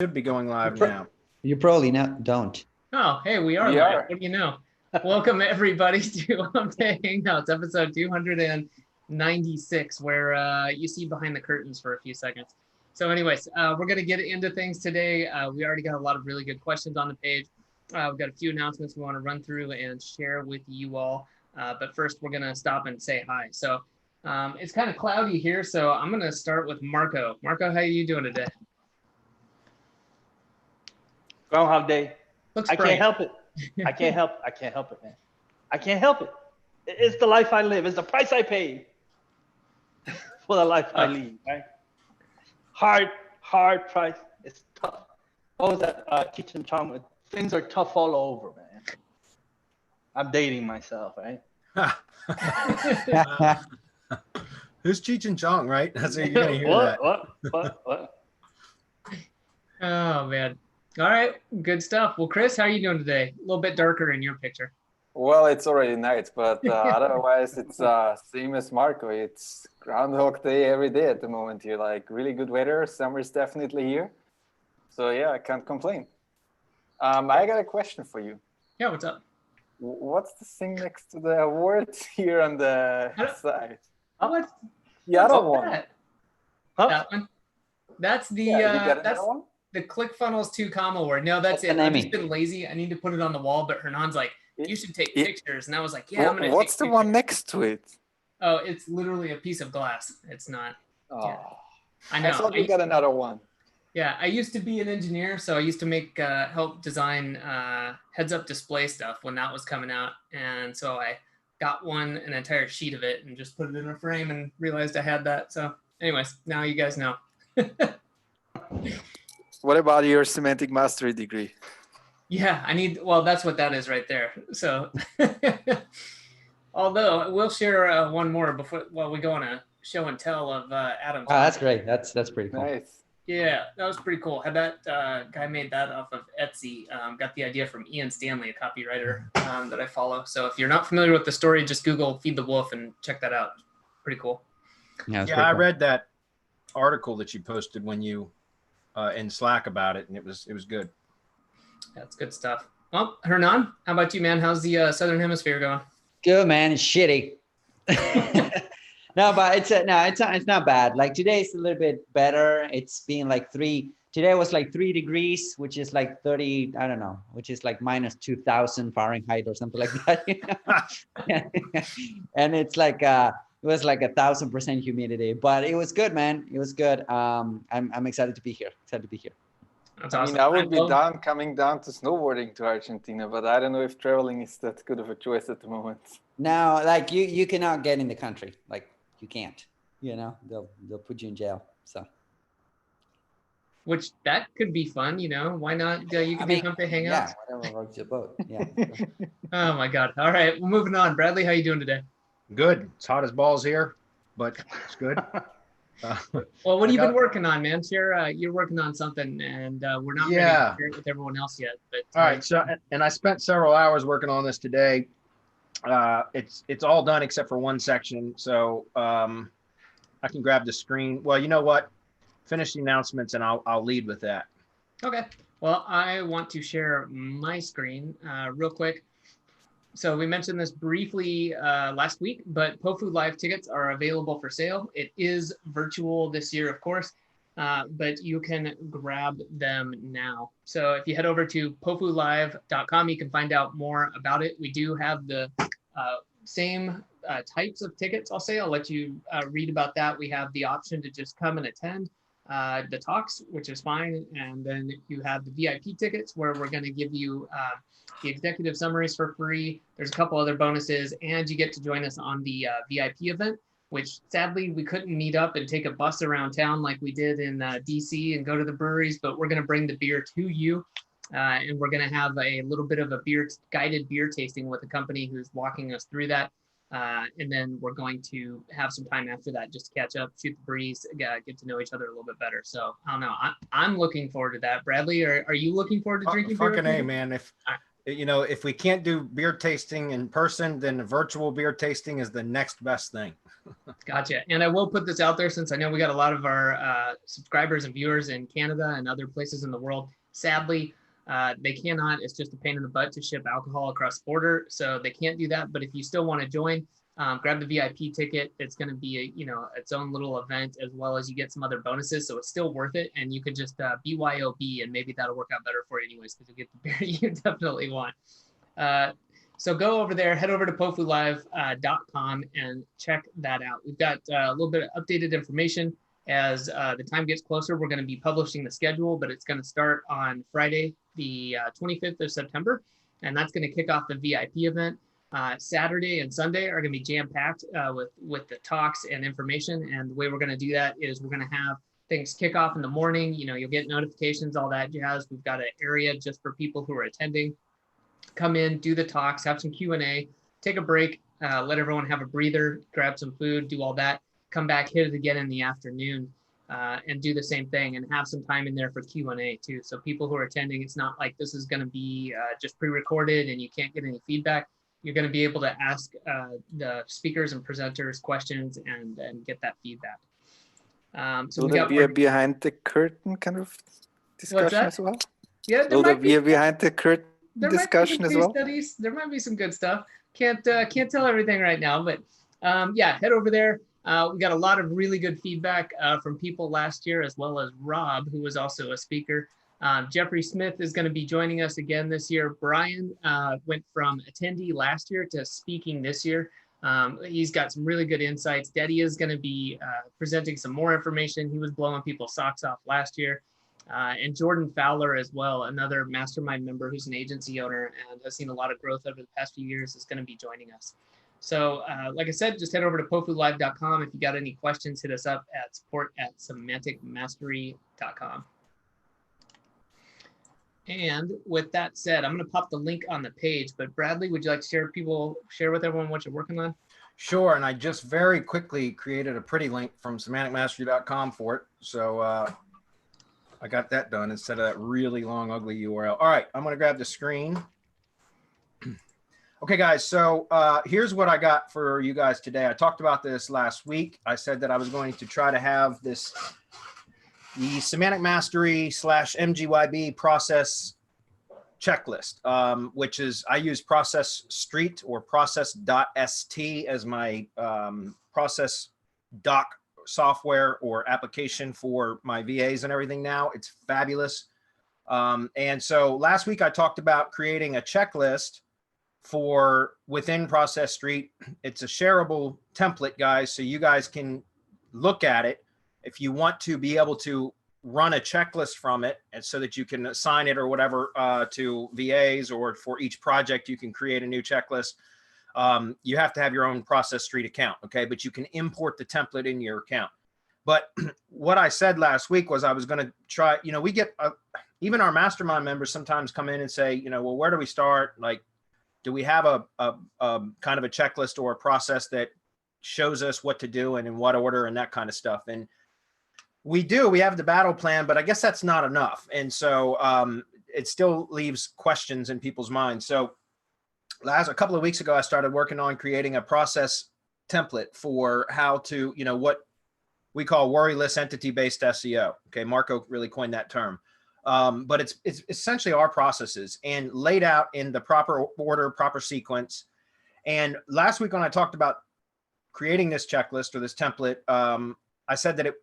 Should be going live now. You probably don't. Oh, hey, we are live. What do you know? Welcome everybody to Hangouts, episode 296, where you see behind the curtains for a few seconds. So anyways, we're going to get into things today. We already got a lot of really good questions on the page. We've got a few announcements we want to run through and share with you all. But first, we're going to stop and say hi. So it's kind of cloudy here, so I'm going to start with Marco. Marco, how are you doing today? Groundhog Day. Looks I bright. can't help it. I can't help it, man. I can't help it. It's the life I live. It's the price I pay for the life I lead, right? Hard price. It's tough. What was that teaching Tom? Things are tough all over, man. I'm dating myself, right? Who's Cheech and Chong, right? That's what you're gonna hear. What? Oh man. All right, good stuff. Well, Chris, how are you doing today? A little bit darker in your picture. Well, it's already night, but otherwise it's same as Marco. It's Groundhog Day every day at the moment here. Like really good weather. Summer's definitely here. So yeah, I can't complain. I got a question for you. Yeah, what's up? What's the thing next to the awards here on the side? What? The other What's one. that? Huh? That one? That's the Yeah, you got that's another one? the ClickFunnels 2 comma award. No, that's it. an I've Emmy. just been lazy. I need to put it on the wall, but Hernan's like, you should take pictures. And I was like, yeah, I'm gonna What's take the pictures. one next to it? Oh, it's literally a piece of glass. It's not. Oh, Yeah. I know. I thought you got another one. Yeah, I used to be an engineer, so I used to make help design heads-up display stuff when that was coming out, and so I got an entire sheet of it, and just put it in a frame, and realized I had that. So, anyways, now you guys know. What about your semantic mastery degree? Yeah, well, that's what that is right there. So, although we'll share one more while we go on a show and tell of Adam's. Oh, that's great. That's pretty cool. Nice. Yeah, that was pretty cool. Had that guy made that off of Etsy. Got the idea from Ian Stanley, a copywriter that I follow. So if you're not familiar with the story, just Google "Feed the Wolf" and check that out. Pretty cool. Yeah, Yeah, I read that article that you posted when you in Slack about it, and it was good. That's good stuff. Well, Hernan, how about you, man? How's the Southern Hemisphere going? Good, man. It's shitty. No, but it's not bad. Like today's a little bit better. It's been like today was like 3 degrees, which is like 30, I don't know, which is like minus 2000 Fahrenheit or something like that. And it's like, it was like 1,000% humidity, but it was good, man. It was good. I'm excited to be here. That's I awesome. mean, I would be coming down to snowboarding to Argentina, but I don't know if traveling is that good of a choice at the moment. Now, like you cannot get in the country. Like you can't, they'll put you in jail. So. Which that could be fun, Why not? You can do Hump Hangouts. Yeah, whatever works your boat. Yeah. Oh my God. All right, well, moving on. Bradley, how you doing today? Good. It's hot as balls here, but it's good. Well, what have you been working on, man? You're working on something, and we're not ready to share it with everyone else yet. But All right. So, and I spent several hours working on this today. It's all done except for one section. So I can grab the screen. Well, you know what? Finish the announcements, and I'll lead with that. Okay. Well, I want to share my screen real quick. So we mentioned this briefly last week, but PoFu Live tickets are available for sale. It is virtual this year, of course, but you can grab them now. So if you head over to pofulive.com, you can find out more about it. We do have the same types of tickets, I'll say. I'll let you read about that. We have the option to just come and attend the talks, which is fine. And then you have the VIP tickets where we're going to give you the executive summaries for free. There's a couple other bonuses, and you get to join us on the VIP event, which sadly we couldn't meet up and take a bus around town like we did in DC and go to the breweries, but we're going to bring the beer to you. And we're going to have a little bit of a guided beer tasting with a company who's walking us through that. And then we're going to have some time after that just to catch up, shoot the breeze, get to know each other a little bit better. So I don't know. I'm looking forward to that. Bradley, are you looking forward to drinking beer? Fucking A, man. If we can't do beer tasting in person, then virtual beer tasting is the next best thing. Gotcha. And I will put this out there since I know we got a lot of our subscribers and viewers in Canada and other places in the world. Sadly, they cannot. It's just a pain in the butt to ship alcohol across the border, so they can't do that. But if you still want to join, grab the VIP ticket. It's going to be its own little event, as well as you get some other bonuses. So it's still worth it. And you could just BYOB, and maybe that'll work out better for you anyways, because you get the beer you definitely want. So go over there, head over to pofulive.com and check that out. We've got a little bit of updated information. As the time gets closer, we're going to be publishing the schedule, but it's going to start on Friday, the 25th of September, and that's going to kick off the VIP event. Saturday and Sunday are going to be jam-packed with the talks and information, and the way we're going to do that is we're going to have things kick off in the morning. You'll get notifications, all that jazz. We've got an area just for people who are attending. Come in, do the talks, have some Q&A, take a break, let everyone have a breather, grab some food, do all that, come back, hit it again in the afternoon, and do the same thing, and have some time in there for Q&A too. So people who are attending, it's not like this is going to be just pre-recorded and you can't get any feedback. You're going to be able to ask the speakers and presenters questions and get that feedback. So will there be a behind the curtain kind of discussion as well? Yeah, will there be a behind the curtain discussion as well? Studies. There might be some good stuff. Can't tell everything right now, but yeah, head over there. We got a lot of really good feedback from people last year, as well as Rob, who was also a speaker. Jeffrey Smith is going to be joining us again this year. Brian went from attendee last year to speaking this year. He's got some really good insights. Deddy is going to be presenting some more information. He was blowing people's socks off last year. And Jordan Fowler as well, another mastermind member who's an agency owner and has seen a lot of growth over the past few years, is going to be joining us. So like I said, just head over to pofulive.com. If you got any questions, hit us up at support@semanticmastery.com. And with that said, I'm going to pop the link on the page, but Bradley, would you like to share with everyone what you're working on? Sure. And I just very quickly created a pretty link from semanticmastery.com for it. So I got that done instead of that really long, ugly URL. All right, I'm going to grab the screen. Okay, guys, so here's what I got for you guys today. I talked about this last week. I said that I was going to try to have the Semantic Mastery / MGYB process checklist, which is, I use Process Street or process.st as my process doc software or application for my VAs and everything now. It's fabulous. And so last week I talked about creating a checklist for within Process Street. It's a shareable template, guys, so you guys can look at it if you want to be able to run a checklist from it, and so that you can assign it or whatever to VAs, or for each project you can create a new checklist. You have to have your own Process Street account, okay? But you can import the template in your account. But what I said last week was I was going to try, we get, even our mastermind members sometimes come in and say, well, where do we start? Like, do we have a kind of a checklist or a process that shows us what to do and in what order and that kind of stuff? And we do, we have the battle plan, but I guess that's not enough. And so it still leaves questions in people's minds. So a couple of weeks ago, I started working on creating a process template for how to, what we call worryless entity-based SEO. Okay, Marco really coined that term. But it's essentially our processes and laid out in the proper order, proper sequence. And last week when I talked about creating this checklist or this template, I said that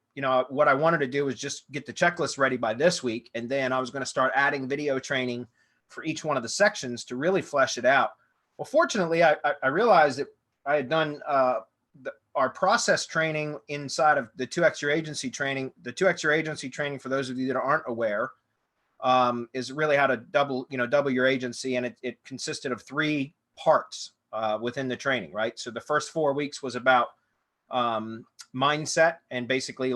what I wanted to do was just get the checklist ready by this week. And then I was going to start adding video training for each one of the sections to really flesh it out. Well, fortunately, I realized that I had done our process training inside of the 2X Your Agency training. The 2X Your Agency training, for those of you that aren't aware, is really how to double your agency. And it consisted of 3 parts within the training, right? So the first 4 weeks was about mindset and basically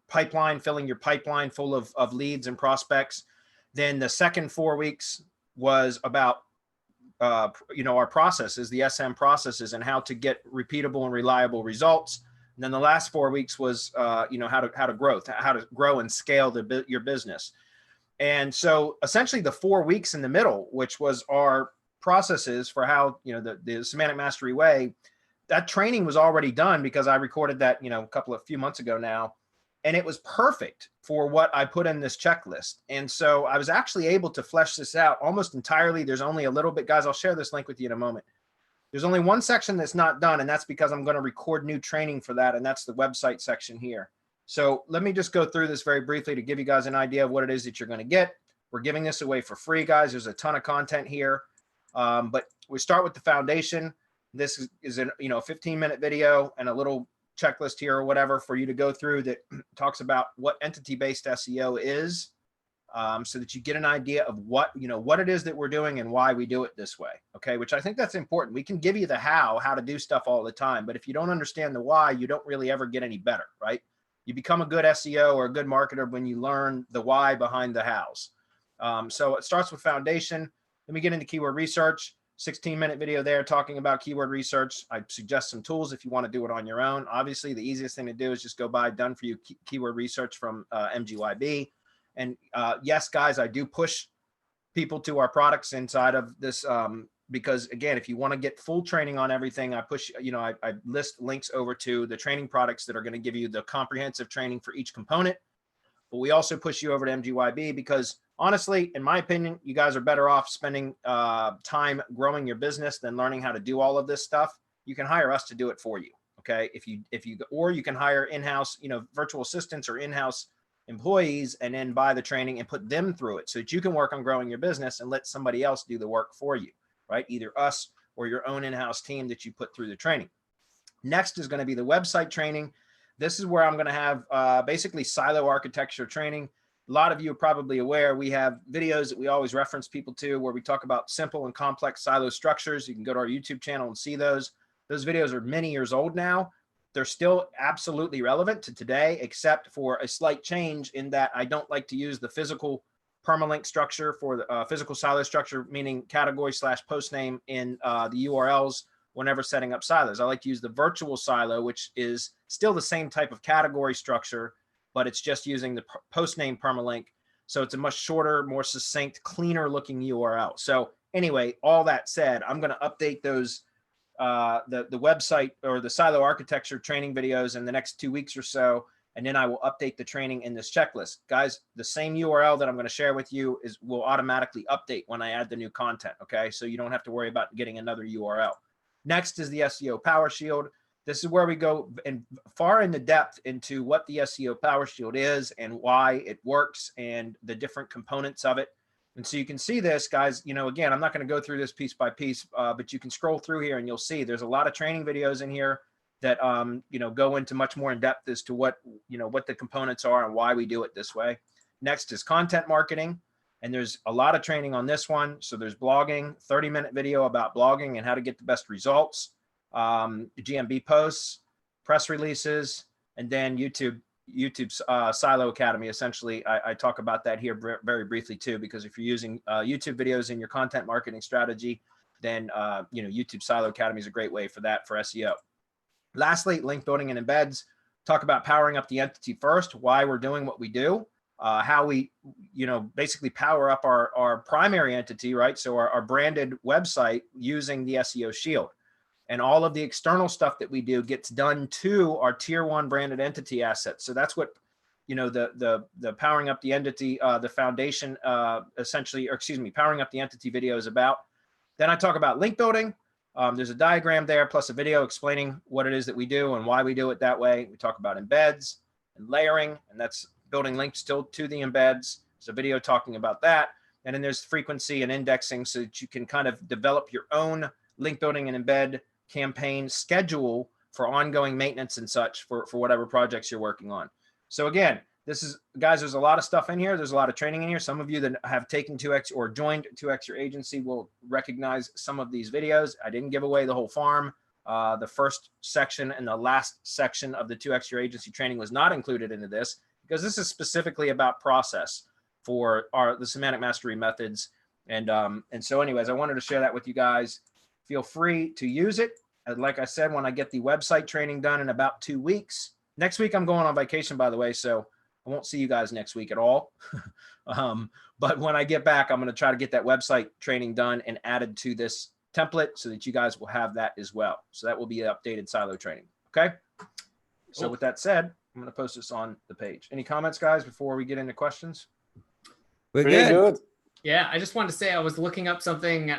pipeline, filling your pipeline full of leads and prospects. Then the second 4 weeks was about our processes, the SM processes, and how to get repeatable and reliable results. And then the last 4 weeks was, how to grow and scale your business. And so essentially the 4 weeks in the middle, which was our processes for how, the Semantic Mastery way, that training was already done because I recorded that, a few months ago now, and it was perfect for what I put in this checklist. And so I was actually able to flesh this out almost entirely. There's only a little bit, guys, I'll share this link with you in a moment. There's only one section that's not done, and that's because I'm going to record new training for that, and that's the website section here. So let me just go through this very briefly to give you guys an idea of what it is that you're going to get. We're giving this away for free, guys. There's a ton of content here, but we start with the foundation. This is a 15-minute video and a little checklist here or whatever for you to go through that talks about what entity-based SEO is. So that you get an idea of what it is that we're doing and why we do it this way. Okay. Which I think that's important. We can give you the how to do stuff all the time, but if you don't understand the why, you don't really ever get any better, right? You become a good SEO or a good marketer when you learn the why behind the hows. So it starts with foundation. Then we get into keyword research, 16-minute video there talking about keyword research. I suggest some tools if you want to do it on your own. Obviously the easiest thing to do is just go buy done for you keyword research from MGYB. And yes, guys, I do push people to our products inside of this because, again, if you want to get full training on everything, I push, I list links over to the training products that are going to give you the comprehensive training for each component. But we also push you over to MGYB because, honestly, in my opinion, you guys are better off spending time growing your business than learning how to do all of this stuff. You can hire us to do it for you. Okay. Or you can hire in-house, virtual assistants or in-house employees and then buy the training and put them through it so that you can work on growing your business and let somebody else do the work for you, right? Either us or your own in-house team that you put through the training. Next is going to be the website training. This is where I'm going to have basically silo architecture training. A lot of you are probably aware we have videos that we always reference people to where we talk about simple and complex silo structures. You can go to our YouTube channel and see those. Those videos are many years old now. They're still absolutely relevant to today, except for a slight change in that I don't like to use the physical permalink structure for the physical silo structure, meaning category / post name in the URLs whenever setting up silos. I like to use the virtual silo, which is still the same type of category structure, but it's just using the post name permalink. So it's a much shorter, more succinct, cleaner looking URL. So anyway, all that said, I'm going to update those the website or the silo architecture training videos in the next 2 weeks or so. And then I will update the training in this checklist. Guys, the same URL that I'm going to share with you will automatically update when I add the new content. Okay. So you don't have to worry about getting another URL. Next is the SEO Power Shield. This is where we go far in the depth into what the SEO Power Shield is and why it works and the different components of it. And so you can see this, guys, again, I'm not going to go through this piece by piece, but you can scroll through here and you'll see there's a lot of training videos in here that, go into much more in depth as to what the components are and why we do it this way. Next is content marketing. And there's a lot of training on this one. So there's blogging, 30-minute video about blogging and how to get the best results, GMB posts, press releases, and then YouTube's Silo Academy. Essentially, I talk about that here very briefly too, because if you're using YouTube videos in your content marketing strategy, then YouTube Silo Academy is a great way for that for SEO. Lastly, link building and embeds. Talk about powering up the entity first, why we're doing what we do, how we basically power up our primary entity, right? So our branded website using the SEO Shield. And all of the external stuff that we do gets done to our tier 1 branded entity assets. So that's what, the powering up the entity, the foundation, powering up the entity video is about. Then I talk about link building. There's a diagram there plus a video explaining what it is that we do and why we do it that way. We talk about embeds and layering, and that's building links still to the embeds. There's a video talking about that. And then there's frequency and indexing so that you can kind of develop your own link building and embed campaign schedule for ongoing maintenance and such for whatever projects you're working on. So again, guys, there's a lot of stuff in here. There's a lot of training in here. Some of you that have taken 2X or joined 2X your agency will recognize some of these videos. I didn't give away the whole farm. The first section and the last section of the 2X your agency training was not included into this because this is specifically about process for the semantic mastery methods. And so anyways, I wanted to share that with you guys. Feel free to use it. Like I said, when I get the website training done in about 2 weeks, next week I'm going on vacation, by the way, so I won't see you guys next week at all. But when I get back, I'm going to try to get that website training done and added to this template so that you guys will have that as well. So that will be updated silo training. Okay. So with that said, I'm going to post this on the page. Any comments, guys, before we get into questions? We're Pretty good. good. Yeah, I just wanted to say I was looking up something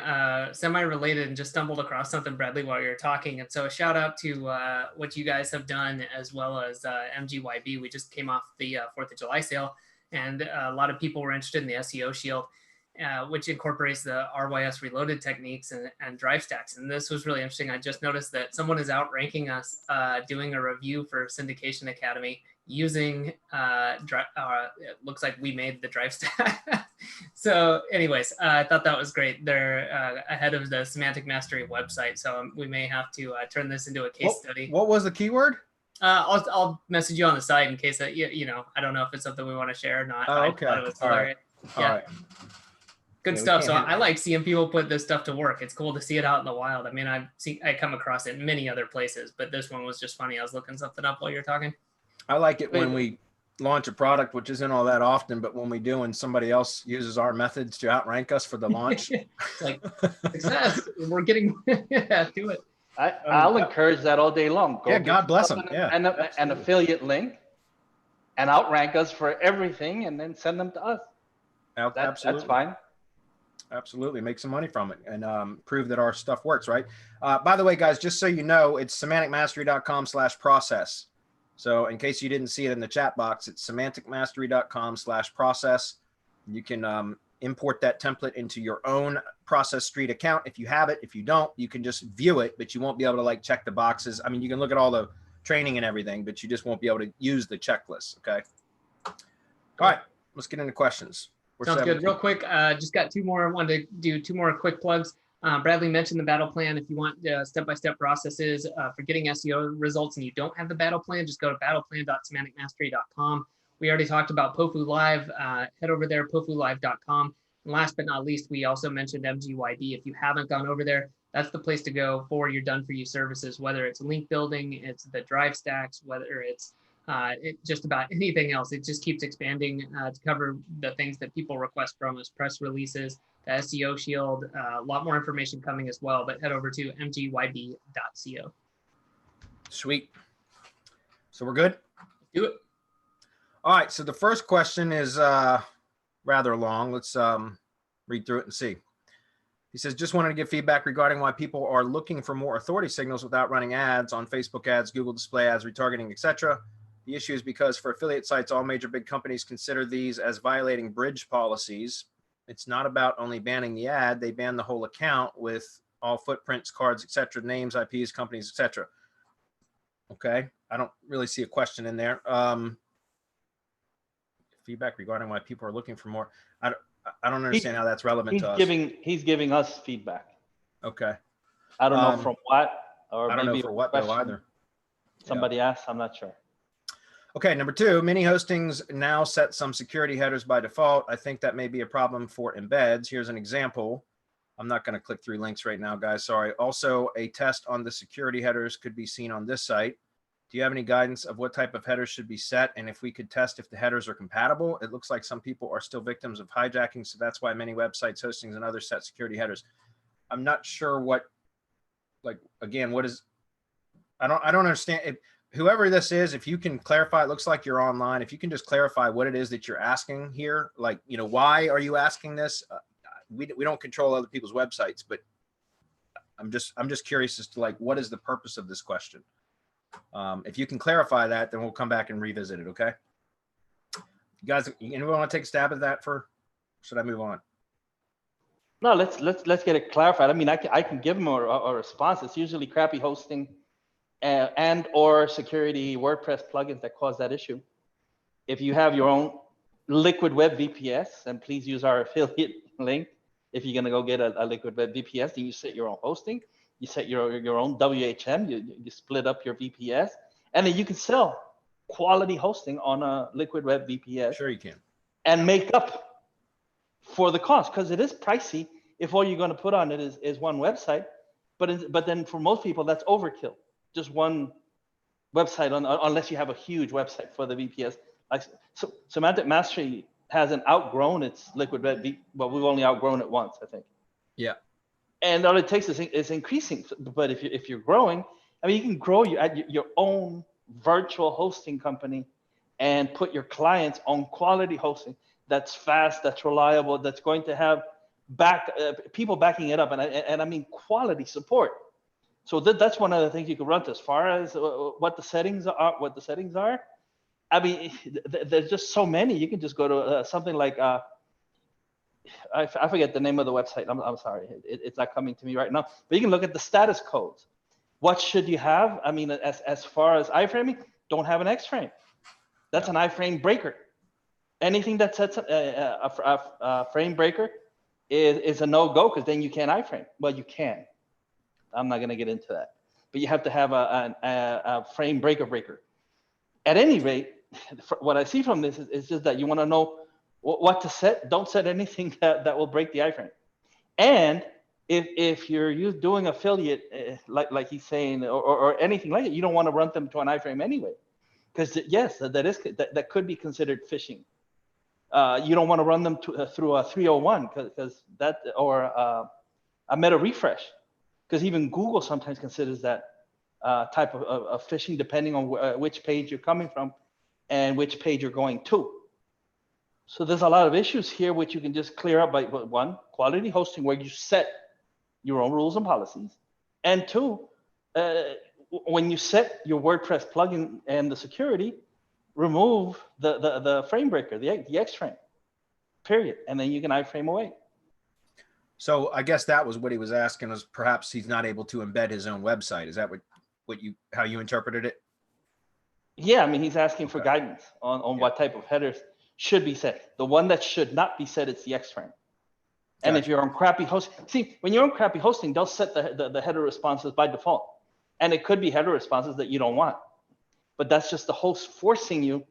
semi-related and just stumbled across something, Bradley, while you were talking. And so a shout out to what you guys have done, as well as MGYB. We just came off the 4th of July sale, and a lot of people were interested in the SEO Shield, which incorporates the RYS reloaded techniques and drive stacks. And this was really interesting. I just noticed that someone is outranking us doing a review for Syndication Academy using it looks like we made the drive stack. So anyways, I thought that was great. They're ahead of the Semantic Mastery website, so we may have to turn this into a case study. What was the keyword? I'll message you on the site in case that you know, I don't know if it's something we want to share or not. Oh, okay. I thought it was All hilarious. right. Yeah. All right. Good Yeah, stuff. So can't I like seeing people put this stuff to work. It's cool to see it out in the wild. I mean, I come across it in many other places, but this one was just funny. I was looking something up while you're talking. I like it when we launch a product, which isn't all that often, but when we do and somebody else uses our methods to outrank us for the launch. It's like success. We're getting yeah, do it. I'll encourage that all day long. Go Yeah, get God bless them. yourself Yeah, an affiliate link and outrank us for everything, and then send them to us. absolutely. That's fine. Absolutely. Make some money from it and prove that our stuff works, right? By the way, guys, just so you know, it's semanticmastery.com/process. So in case you didn't see it in the chat box, it's semanticmastery.com/process. You can import that template into your own Process Street account if you have it. If you don't, you can just view it, but you won't be able to like check the boxes. I mean, you can look at all the training and everything, but you just won't be able to use the checklist. Okay. All right, let's get into questions. Sounds good. Real quick, just got two more. I wanted to do two more quick plugs. Bradley mentioned the battle plan. If you want step-by-step processes for getting SEO results and you don't have the battle plan, just go to battleplan.semanticmastery.com. We already talked about POFU Live. Head over there, pofulive.com. And last but not least, we also mentioned MGYB. If you haven't gone over there, that's the place to go for your done-for-you services, whether it's link building, it's the drive stacks, whether it's just about anything else. It just keeps expanding to cover the things that people request from us, press releases, the SEO Shield, a lot more information coming as well, but head over to mgyb.co. Sweet. So we're good? Do it. All right, so the first question is rather long. Let's read through it and see. He says, just wanted to give feedback regarding why people are looking for more authority signals without running ads on Facebook ads, Google display ads, retargeting, etc. The issue is because for affiliate sites, all major big companies consider these as violating bridge policies. It's not about only banning the ad. They ban the whole account with all footprints, cards, etc., names, IPs, companies, etc. Okay. I don't really see a question in there. Feedback regarding why people are looking for more. I don't understand how that's relevant to us. He's giving us feedback. Okay. I don't know from what, or I don't maybe know for what though question either. somebody asked. I'm not sure. Okay, number two, many hostings now set some security headers by default. I think that may be a problem for embeds. Here's an example. I'm not going to click through links right now, guys. Sorry. Also, a test on the security headers could be seen on this site. Do you have any guidance of what type of headers should be set? And if we could test if the headers are compatible? It looks like some people are still victims of hijacking. So that's why many websites, hostings, and others set security headers. I'm not sure what, like, again, what is, I don't understand. Whoever this is, if you can clarify, it looks like you're online. If you can just clarify what it is that you're asking here, like, you know, why are you asking this? We don't control other people's websites, but I'm just curious as to like, what is the purpose of this question? If you can clarify that, then we'll come back and revisit it. Okay. You guys, anyone want to take a stab at that should I move on? No, let's get it clarified. I mean, I can give them a response. It's usually crappy hosting and or security WordPress plugins that cause that issue. If you have your own Liquid Web VPS, and please use our affiliate link. If you're gonna go get a Liquid Web VPS, then you set your own hosting, you set your own WHM, you split up your VPS, and then you can sell quality hosting on a Liquid Web VPS. Sure you can. And make up for the cost, because it is pricey if all you're going to put on it is one website. But then for most people, that's overkill. Just one website, unless you have a huge website for the VPS. Like, so Semantic Mastery hasn't outgrown its Liquid Web, but we've only outgrown it once, I think. Yeah. and all it takes is increasing. But if you're growing, I mean, you can grow your own virtual hosting company and put your clients on quality hosting that's fast, that's reliable, that's going to have people backing it up, and I mean quality support. So that's one of the things you can run to. As far as what the settings are, I mean, there's just so many. You can just go to something like I forget the name of the website. I'm sorry, it's not coming to me right now. But you can look at the status codes. What should you have? I mean, as far as iframing, don't have an X-frame. That's an iframe breaker. Anything that sets a frame breaker is a no-go, because then you can't iframe. Well, you can. I'm not going to get into that. But you have to have a frame breaker. At any rate, what I see from this is just that you want to know what to set. Don't set anything that will break the iframe. And if you're doing affiliate, like he's saying, or anything like it, you don't want to run them to an iframe anyway. Because yes, that could be considered phishing. You don't want to run them through a 301 because that, or a meta refresh, because even Google sometimes considers that type of phishing, depending on which page you're coming from and which page you're going to. So there's a lot of issues here which you can just clear up by one, quality hosting, where you set your own rules and policies, and two, when you set your WordPress plugin and the security, remove the frame breaker, the X-frame, period, and then you can iframe away. So I guess that was what he was asking, was perhaps he's not able to embed his own website. Is that how you interpreted it? Yeah, I mean, he's asking for guidance on what type of headers should be set. The one that should not be set is the X-frame. And if you're on crappy hosting, see, when you're on crappy hosting, they'll set the header responses by default. And it could be header responses that you don't want. But that's just the host forcing you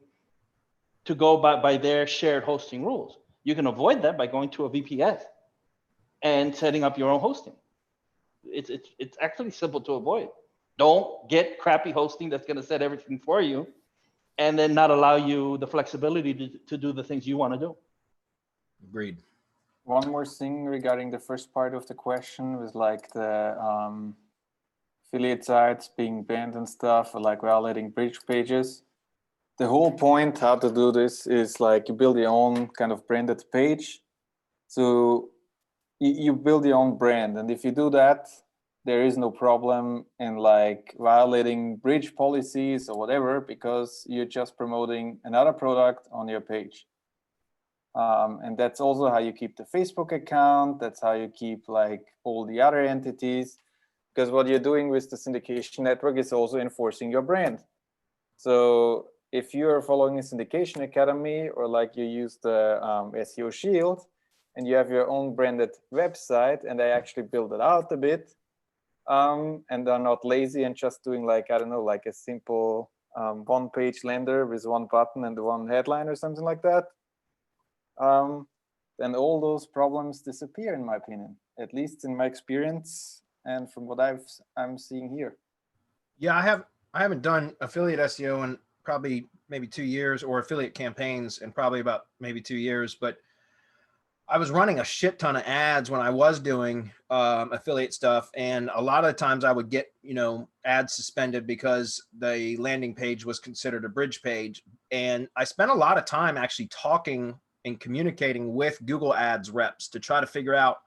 to go by their shared hosting rules. You can avoid that by going to a VPS and setting up your own hosting. It's actually simple to avoid. Don't get crappy hosting that's going to set everything for you and then not allow you the flexibility to do the things you want to do. Agreed. One more thing regarding the first part of the question was like the affiliate sites being banned and stuff, or like violating bridge pages. The whole point how to do this is like you build your own kind of branded page. So you build your own brand, and if you do that, there is no problem in like violating bridge policies or whatever, because you're just promoting another product on your page. And that's also how you keep the Facebook account. That's how you keep like all the other entities, because what you're doing with the syndication network is also enforcing your brand. So if you're following a syndication academy, or like you use the SEO Shield, and you have your own branded website, and they actually build it out a bit, and they're not lazy and just doing like, I don't know, like a simple one-page lander with one button and one headline or something like that, then all those problems disappear, in my opinion, at least in my experience and from what I'm seeing here. Yeah, I haven't done affiliate SEO in probably maybe 2 years, or affiliate campaigns in probably about maybe 2 years, but I was running a shit ton of ads when I was doing affiliate stuff. And a lot of the times I would get, ads suspended because the landing page was considered a bridge page. And I spent a lot of time actually talking and communicating with Google Ads reps to try to figure out,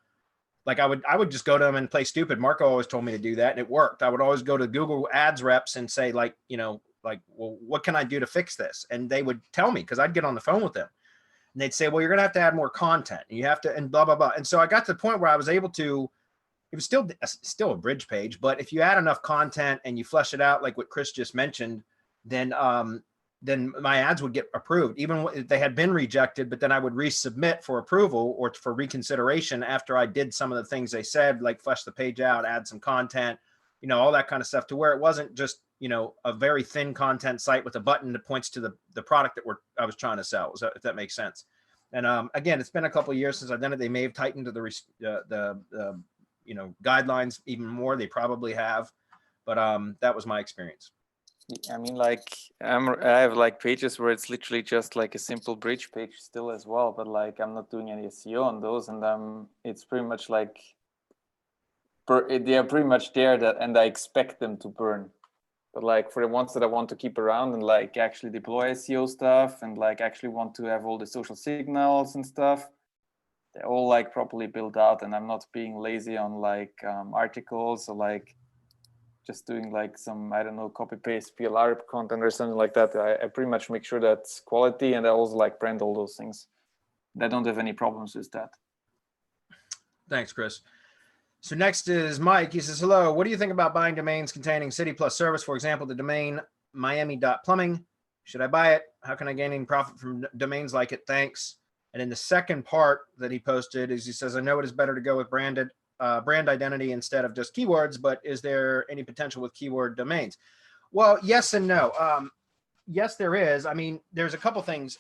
like I would just go to them and play stupid. Marco always told me to do that, and it worked. I would always go to Google Ads reps and say like, well, what can I do to fix this? And they would tell me, because I'd get on the phone with them. And they'd say, well, you're going to have to add more content, and you have to, and blah, blah, blah. And so I got to the point where I was able to, it was still a bridge page, but if you add enough content and you flesh it out, like what Chris just mentioned, then my ads would get approved, even if they had been rejected, but then I would resubmit for approval or for reconsideration after I did some of the things they said, like flesh the page out, add some content, all that kind of stuff, to where it wasn't just, a very thin content site with a button that points to the product that I was trying to sell, if that makes sense. And again, it's been a couple of years since I've done it. They may have tightened to the guidelines even more. They probably have, but that was my experience. I mean, like I have like pages where it's literally just like a simple bridge page still as well, but like I'm not doing any SEO on those, and it's pretty much like they are pretty much there, that, and I expect them to burn. But like for the ones that I want to keep around and like actually deploy SEO stuff and like actually want to have all the social signals and stuff, they're all like properly built out, and I'm not being lazy on like articles or like just doing like some, I don't know, copy paste PLR content or something like that. I pretty much make sure that's quality, and I also like brand all those things. I don't have any problems with that. Thanks, Chris. So next is Mike. He says, hello, what do you think about buying domains containing city plus service? For example, the domain miami.plumbing. Should I buy it? How can I gain any profit from domains like it? Thanks. And in the second part that he posted is he says, I know it is better to go with brand identity instead of just keywords, but is there any potential with keyword domains? Well, yes and no. Yes, there is. I mean, there's a couple things.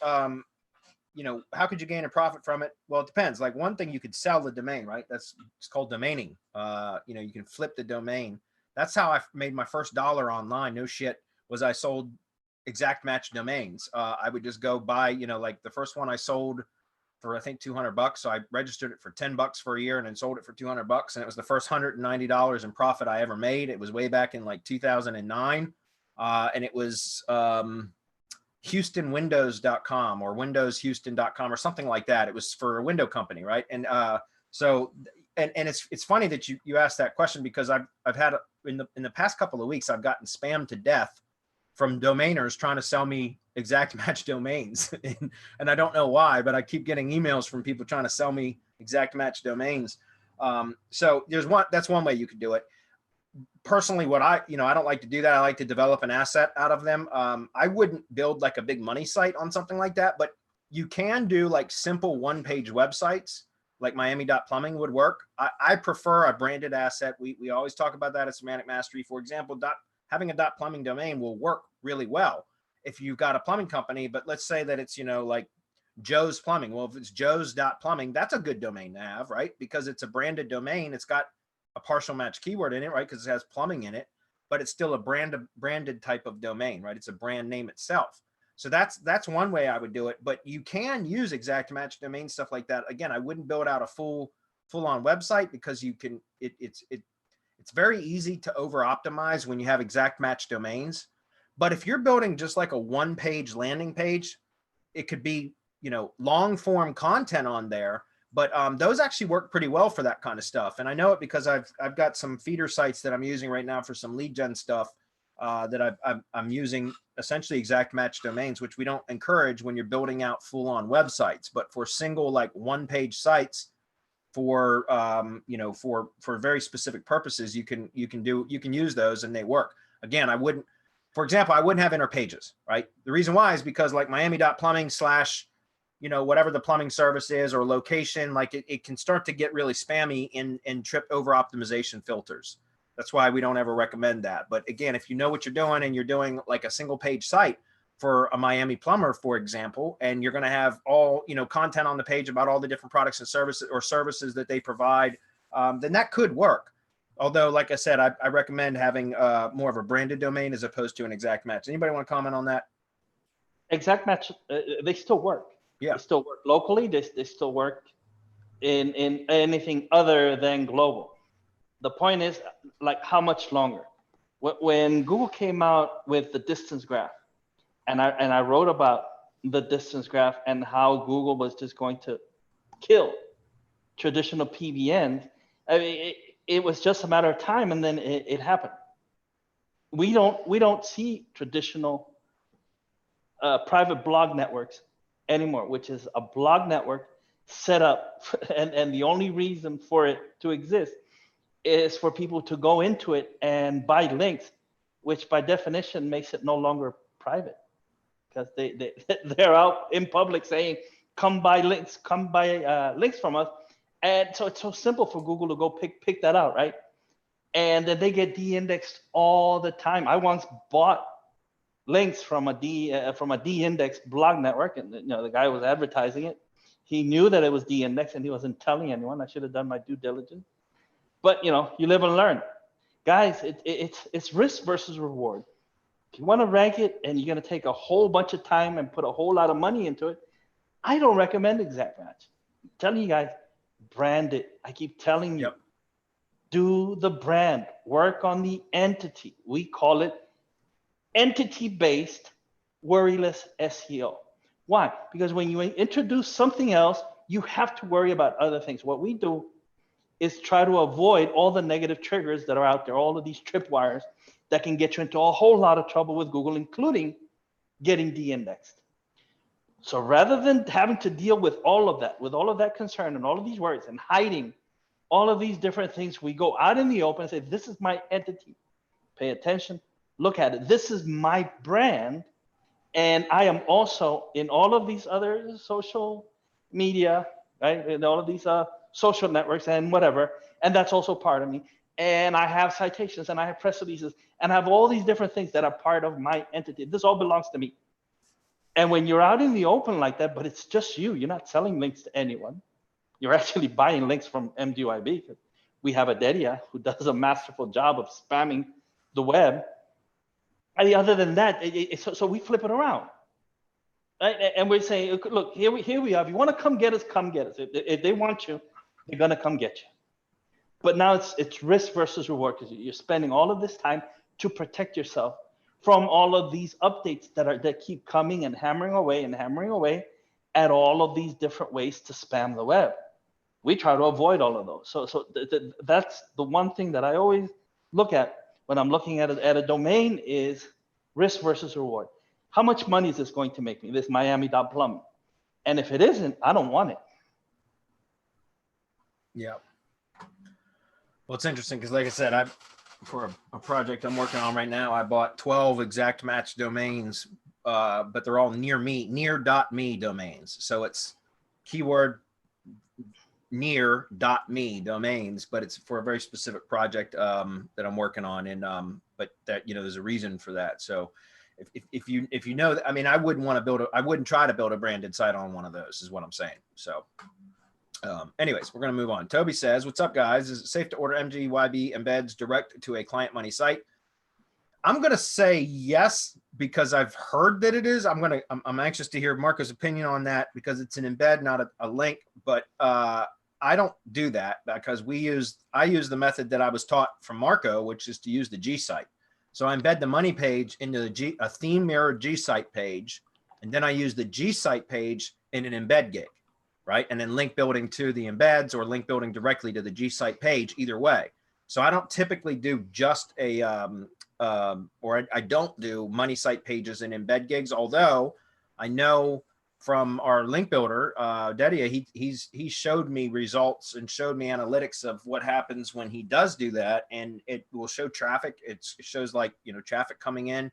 You know, how could you gain a profit from it? Well, it depends. Like one thing, you could sell the domain, right? It's called domaining. You know, you can flip the domain. That's how I made my first dollar online. No shit, was I sold exact match domains. I would just go buy, you know, like the first one I sold for, I think $200. So I registered it for $10 for a year and then sold it for $200. And it was the first $190 in profit I ever made. It was way back in like 2009. And it was, HoustonWindows.com or WindowsHouston.com or something like that. It was for a window company, right? And so, and it's funny that you asked that question, because I've had in the past couple of weeks, I've gotten spammed to death from domainers trying to sell me exact match domains, and I don't know why, but I keep getting emails from people trying to sell me exact match domains. So that's one way you could do it. Personally, what I don't like to do that. I like to develop an asset out of them. I wouldn't build like a big money site on something like that, but you can do like simple one-page websites, like Miami.plumbing would work. I prefer a branded asset. We always talk about that at Semantic Mastery. For example, having a .plumbing domain will work really well if you've got a plumbing company. But let's say that it's, you know, like Joe's Plumbing. Well, if it's Joe's.plumbing, that's a good domain to have, right? Because it's a branded domain. It's got a partial match keyword in it, right? Because it has plumbing in it, but it's still a branded type of domain, right? It's a brand name itself. So that's one way I would do it. But you can use exact match domain stuff like that. Again, I wouldn't build out a full-on website, because you can it's very easy to over optimize when you have exact match domains. But if you're building just like a one-page landing page, it could be, you know, long form content on there. But those actually work pretty well for that kind of stuff. And I know it because I've got some feeder sites that I'm using right now for some lead gen stuff that I'm using essentially exact match domains, which we don't encourage when you're building out full on websites. But for single, like one page sites for, you know, for very specific purposes, you can use those and they work. Again, for example, I wouldn't have inner pages, right? The reason why is because like Miami.plumbing / you know, whatever the plumbing service is or location, like it can start to get really spammy and trip over optimization filters. That's why we don't ever recommend that. But again, if you know what you're doing and you're doing like a single page site for a Miami plumber, for example, and you're going to have all, you know, content on the page about all the different products and services that they provide, then that could work. Although, like I said, I recommend having more of a branded domain as opposed to an exact match. Anybody want to comment on that? Exact match, they still work. Yeah. They still work locally. They still work in anything other than global. The point is, like, how much longer? When Google came out with the distance graph, and I wrote about the distance graph and how Google was just going to kill traditional PBNs, I mean, it was just a matter of time, and then it happened. We don't see traditional private blog networks anymore, which is a blog network set up, and the only reason for it to exist is for people to go into it and buy links, which by definition makes it no longer private, because they're out in public saying, come buy links from us. And so it's so simple for Google to go pick that out, right? And then they get de-indexed all the time. I once bought links from a de-indexed blog network, and, you know, the guy was advertising it. He knew that it was de-indexed and he wasn't telling anyone. I should have done my due diligence. But, you know, you live and learn. Guys, it's risk versus reward. If you want to rank it and you're going to take a whole bunch of time and put a whole lot of money into it, I don't recommend exact match. I'm telling you guys, brand it. I keep telling you. Yep. do the brand, work on the entity. We call it entity-based worryless SEO. Why? Because when you introduce something else, you have to worry about other things. What we do is try to avoid all the negative triggers that are out there, all of these tripwires that can get you into a whole lot of trouble with Google, including getting de-indexed. So rather than having to deal with all of that concern and all of these worries and hiding all of these different things, we go out in the open and say, this is my entity. Pay attention, look at it. This is my brand. And I am also in all of these other social media, right? In all of these social networks and whatever. And that's also part of me. And I have citations and I have press releases and I have all these different things that are part of my entity. This all belongs to me. And when you're out in the open like that, but it's just you, you're not selling links to anyone. You're actually buying links from MDYB. We have a Dedia who does a masterful job of spamming the web. And other than that, so we flip it around. Right? And we're saying, look, here we are. If you want to come get us, come get us. If they want you, they're going to come get you. But now it's risk versus reward, because you're spending all of this time to protect yourself from all of these updates that keep coming and hammering away at all of these different ways to spam the web. We try to avoid all of those. So that's the one thing that I always look at when I'm looking at a domain is risk versus reward. How much money is this going to make me, this Miami.plumbing? And if it isn't, I don't want it. Yeah. Well, it's interesting because, like I said, for a project I'm working on right now, I bought 12 exact match domains, but they're all near.me domains. So it's keyword near.me domains, but it's for a very specific project that I'm working on. And but that, there's a reason for that. So if you know that, I mean, I wouldn't try to build a branded site on one of those, is what I'm saying. So anyways, we're going to move on. Toby says, what's up, guys? Is it safe to order MGYB embeds direct to a client money site? I'm going to say yes, because I've heard that it is. I'm anxious to hear Marco's opinion on that, because it's an embed, not a link. But I don't do that, because I use the method that I was taught from Marco, which is to use the G site. So I embed the money page into a theme mirrored G site page, and then I use the G site page in an embed gig. Right? And then link building to the embeds, or link building directly to the G site page, either way. So I don't typically do just I don't do money site pages and embed gigs. Although I know from our link builder, Dedia, he showed me results and showed me analytics of what happens when he does do that. And it will show traffic. It shows traffic coming in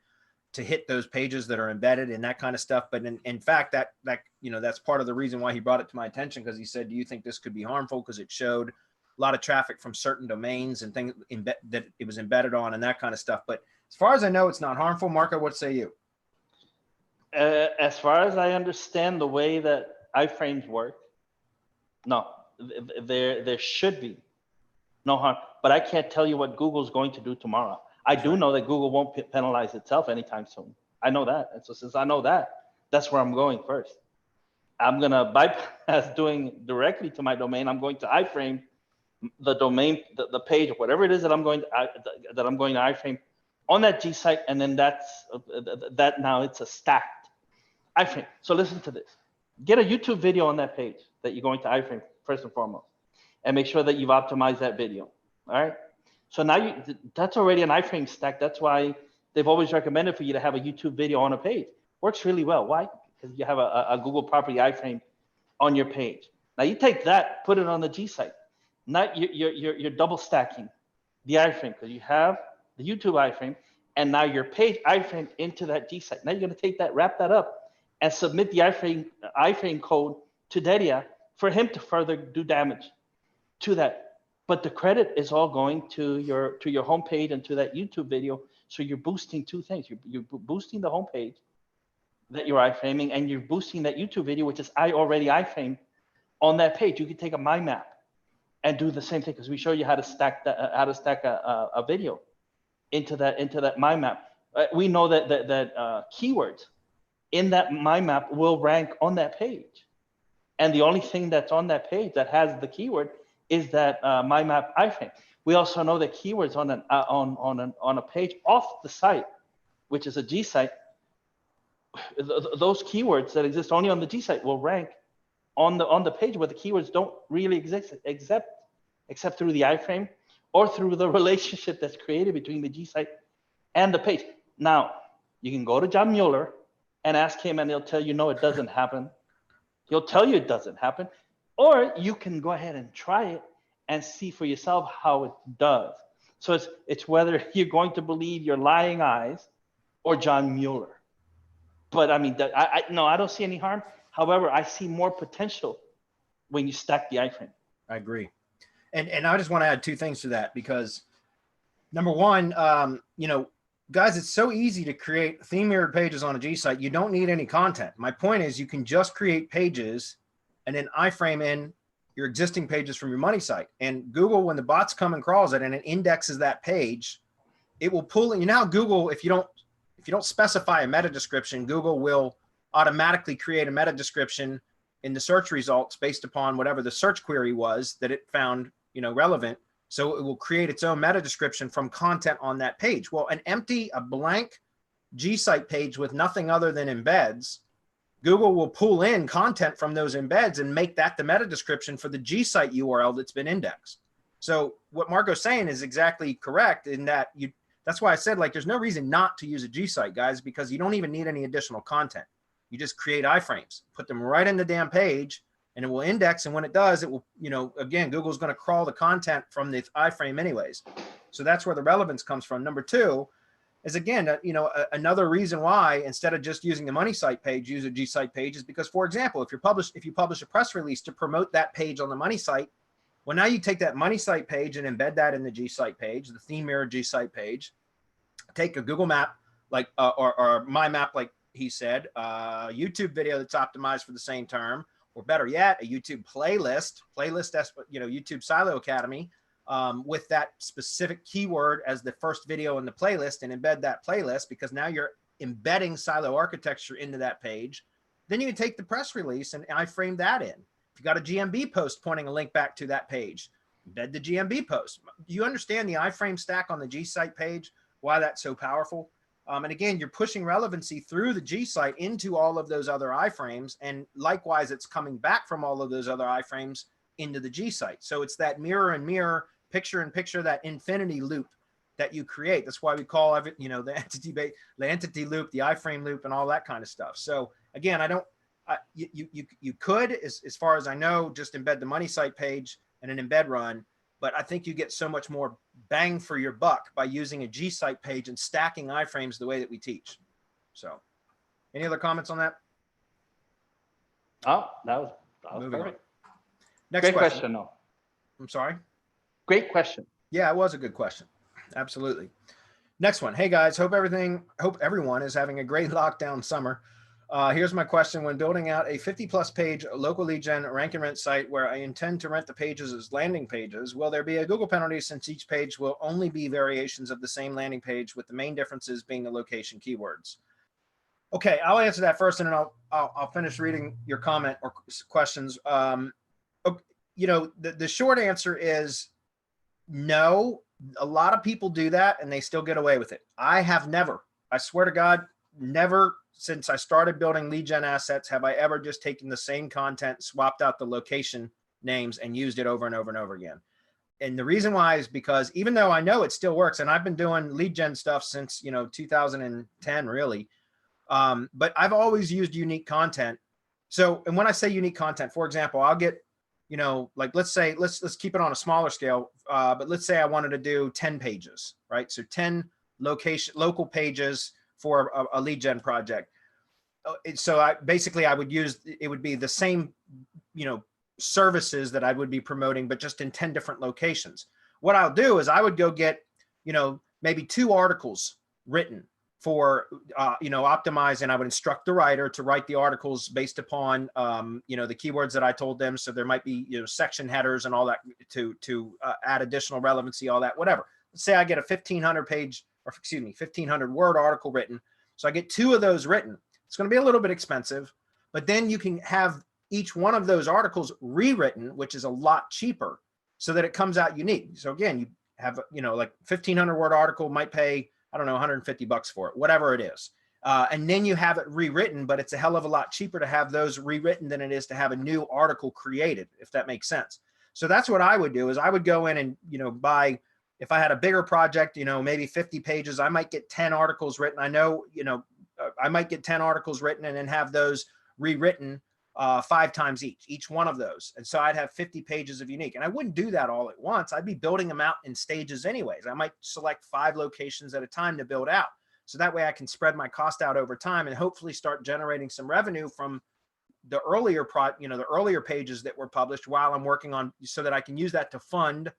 to hit those pages that are embedded and that kind of stuff. But in fact, that's part of the reason why he brought it to my attention, because he said, do you think this could be harmful? Because it showed a lot of traffic from certain domains and things that it was embedded on and that kind of stuff. But as far as I know, it's not harmful. Marco, what say you? As far as I understand the way that iframes work, no, there should be no harm. But I can't tell you what Google's going to do tomorrow. I do know that Google won't penalize itself anytime soon. I know that. And so since I know that, that's where I'm going first. I'm going to bypass doing directly to my domain. I'm going to iframe the domain, the page, whatever it is that I'm going to iframe on that G site. And then that now it's a stacked iframe. So listen to this. Get a YouTube video on that page that you're going to iframe first and foremost, and make sure that you've optimized that video. All right. So now that's already an iframe stack. That's why they've always recommended for you to have a YouTube video on a page. Works really well. Why? Because you have a Google property iframe on your page. Now you take that, put it on the G site. Now you're double stacking the iframe, because you have the YouTube iframe and now your page iframe into that G site. Now you're going to take that, wrap that up, and submit the iframe code to Dedia for him to further do damage to that. But the credit is all going to your homepage and to that YouTube video. So you're boosting two things. You're boosting the homepage that you're iframing, and you're boosting that YouTube video, which is already iframed on that page. You can take a mind map and do the same thing, because we show you how to stack a video into that mind map. We know that keywords in that mind map will rank on that page, and the only thing that's on that page that has the keyword is that mind map iframe. We also know that keywords on a page off the site, which is a G site, those keywords that exist only on the G site will rank on the page where the keywords don't really exist, except through the iframe or through the relationship that's created between the G site and the page. Now, you can go to John Mueller and ask him, and he'll tell you, no, it doesn't happen. He'll tell you it doesn't happen. Or you can go ahead and try it and see for yourself how it does. So it's whether you're going to believe your lying eyes or John Mueller. But I mean, no, I don't see any harm. However, I see more potential when you stack the iframe. I agree. And I just want to add two things to that, because number one, you know, guys, it's so easy to create theme mirrored pages on a G site. You don't need any content. My point is you can just create pages and then iframe in your existing pages from your money site. And Google, when the bots come and crawls it and it indexes that page, it will pull in. You know how Google, if you don't specify a meta description, Google will automatically create a meta description in the search results based upon whatever the search query was that it found, you know, relevant. So it will create its own meta description from content on that page. Well, a blank G site page with nothing other than embeds, Google will pull in content from those embeds and make that the meta description for the G site URL that's been indexed. So what Marco's saying is exactly correct in that that's why I said, like, there's no reason not to use a G site, guys, because you don't even need any additional content. You just create iframes, put them right in the damn page, and it will index. And when it does, it will, you know, again, Google's going to crawl the content from the iframe anyways. So that's where the relevance comes from. Number two is, again, you know, another reason why instead of just using the money site page, use a G site page is because, for example, if you publish a press release to promote that page on the money site, well, now you take that money site page and embed that in the G site page, the theme mirror G site page, take a Google map, like, or my map, like he said, YouTube video that's optimized for the same term, or better yet, a YouTube playlist, you know, YouTube Silo Academy, with that specific keyword as the first video in the playlist, and embed that playlist, because now you're embedding Silo architecture into that page. Then you can take the press release and iframe that in. If you got a GMB post pointing a link back to that page, embed the GMB post. You understand the iframe stack on the G site page, why that's so powerful? And again, you're pushing relevancy through the G site into all of those other iframes. And likewise, it's coming back from all of those other iframes into the G site. So it's that mirror and mirror, picture in picture, that infinity loop that you create. That's why we call it, you know, the entity loop, the iframe loop, and all that kind of stuff. So again, you could, as far as I know, just embed the money site page and an embed run. But I think you get so much more bang for your buck by using a G site page and stacking iframes the way that we teach. So any other comments on that? Oh, that was Moving perfect. on. Next Great question, though. I'm sorry. Great question. Yeah, it was a good question. Absolutely. Next one. Hey guys, hope everyone is having a great lockdown summer. Here's my question. When building out a 50+ page local lead gen rank and rent site where I intend to rent the pages as landing pages, will there be a Google penalty since each page will only be variations of the same landing page, with the main differences being the location keywords? Okay, I'll answer that first, and then I'll finish reading your comment or questions. You know, the short answer is no. A lot of people do that and they still get away with it. I have never, I swear to God, never since I started building lead gen assets have I ever just taken the same content, swapped out the location names, and used it over and over and over again. And the reason why is because even though I know it still works, and I've been doing lead gen stuff since, you know, 2010 really, but I've always used unique content. So, and when I say unique content, for example, I'll get, you know, like, let's say, let's keep it on a smaller scale, but let's say I wanted to do 10 pages, right? So 10 local pages for a lead gen project. So I would use, it would be the same, you know, services that I would be promoting, but just in 10 different locations. What I'll do is I would go get, you know, maybe 2 articles written for, you know, optimize, and I would instruct the writer to write the articles based upon, you know, the keywords that I told them. So there might be, you know, section headers and all that to add additional relevancy, all that, whatever. Let's say I get a 1,500 word article written. So I get 2 of those written. It's going to be a little bit expensive, but then you can have each one of those articles rewritten, which is a lot cheaper, so that it comes out unique. So again, you have, you know, like 1,500 word article might pay, I don't know, 150 bucks for it, whatever it is. And then you have it rewritten, but it's a hell of a lot cheaper to have those rewritten than it is to have a new article created, if that makes sense. So that's what I would do, is I would go in and, you know, buy, if I had a bigger project, you know, maybe 50 pages, I might get 10 articles written. I know, you know, I might get 10 articles written and then have those rewritten 5 times each one of those. And so I'd have 50 pages of unique, and I wouldn't do that all at once. I'd be building them out in stages anyways. I might select 5 locations at a time to build out. So that way I can spread my cost out over time and hopefully start generating some revenue from the earlier the earlier pages that were published while I'm working on, so that I can use that to fund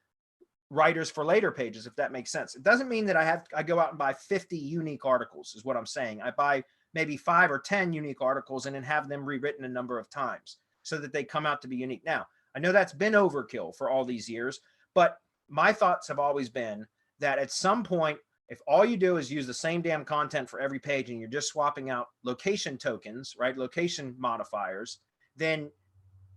writers for later pages, if that makes sense. It doesn't mean that I go out and buy 50 unique articles, is what I'm saying. I buy maybe 5 or 10 unique articles and then have them rewritten a number of times so that they come out to be unique. Now, I know that's been overkill for all these years, but my thoughts have always been that at some point, if all you do is use the same damn content for every page and you're just swapping out location tokens, right, location modifiers, then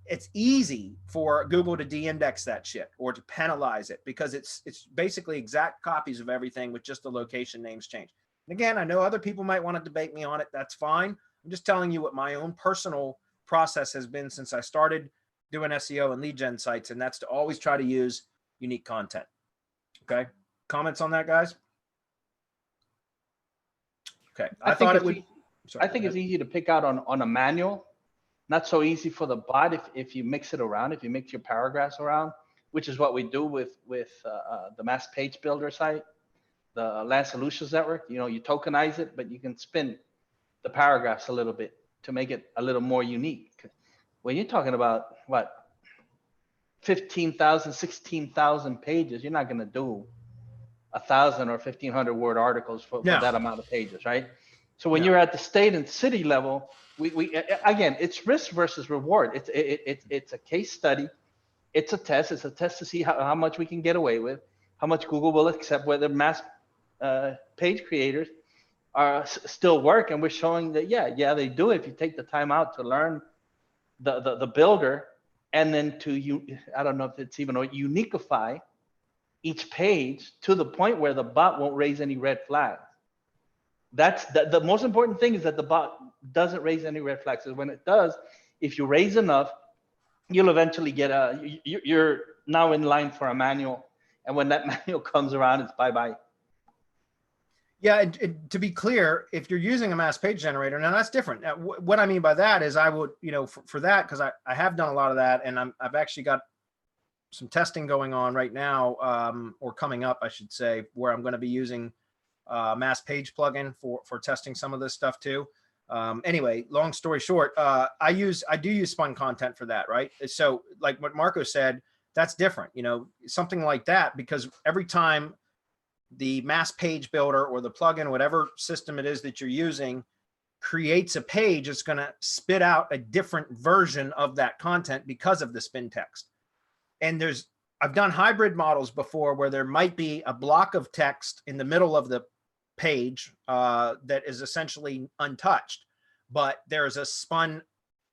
it's easy for Google to de-index that shit or to penalize it, because it's basically exact copies of everything with just the location names changed. And again, I know other people might want to debate me on it. That's fine. I'm just telling you what my own personal process has been since I started doing SEO and lead gen sites, and that's to always try to use unique content. Okay. Comments on that, guys? Okay. I thought it would. Sorry, I think it's easy to pick out on a manual. Not so easy for the bot if you mix it around, if you mix your paragraphs around, which is what we do with the Mass Page Builder site, the Land Solutions Network. You know, you tokenize it, but you can spin the paragraphs a little bit to make it a little more unique. When you're talking about what, 15,000, 16,000 pages, you're not going to do 1,000 or 1,500 word articles for that amount of pages, right? So when you're at the state and city level, we again, it's risk versus reward. It's a case study. It's a test. It's a test to see how much we can get away with, how much Google will accept, whether mass page creators are still work. And we're showing that, yeah, they do if you take the time out to learn the builder, and then I don't know if it's even uniquify each page to the point where the bot won't raise any red flags. That's the most important thing, is that the bot doesn't raise any red flags. So when it does, if you raise enough, you'll eventually get you're now in line for a manual. And when that manual comes around, it's bye-bye. Yeah, to be clear, if you're using a mass page generator, now that's different. What I mean by that is I would, you know, for that, because I have done a lot of that, and I've actually got some testing going on right now, or coming up, I should say, where I'm going to be using Mass Page plugin for testing some of this stuff too. Anyway, long story short, I do use spun content for that, right? So like what Marco said, that's different, you know, something like that, because every time the Mass Page Builder or the plugin, whatever system it is that you're using, creates a page, it's going to spit out a different version of that content because of the spin text. And I've done hybrid models before where there might be a block of text in the middle of the page that is essentially untouched, but there's a spun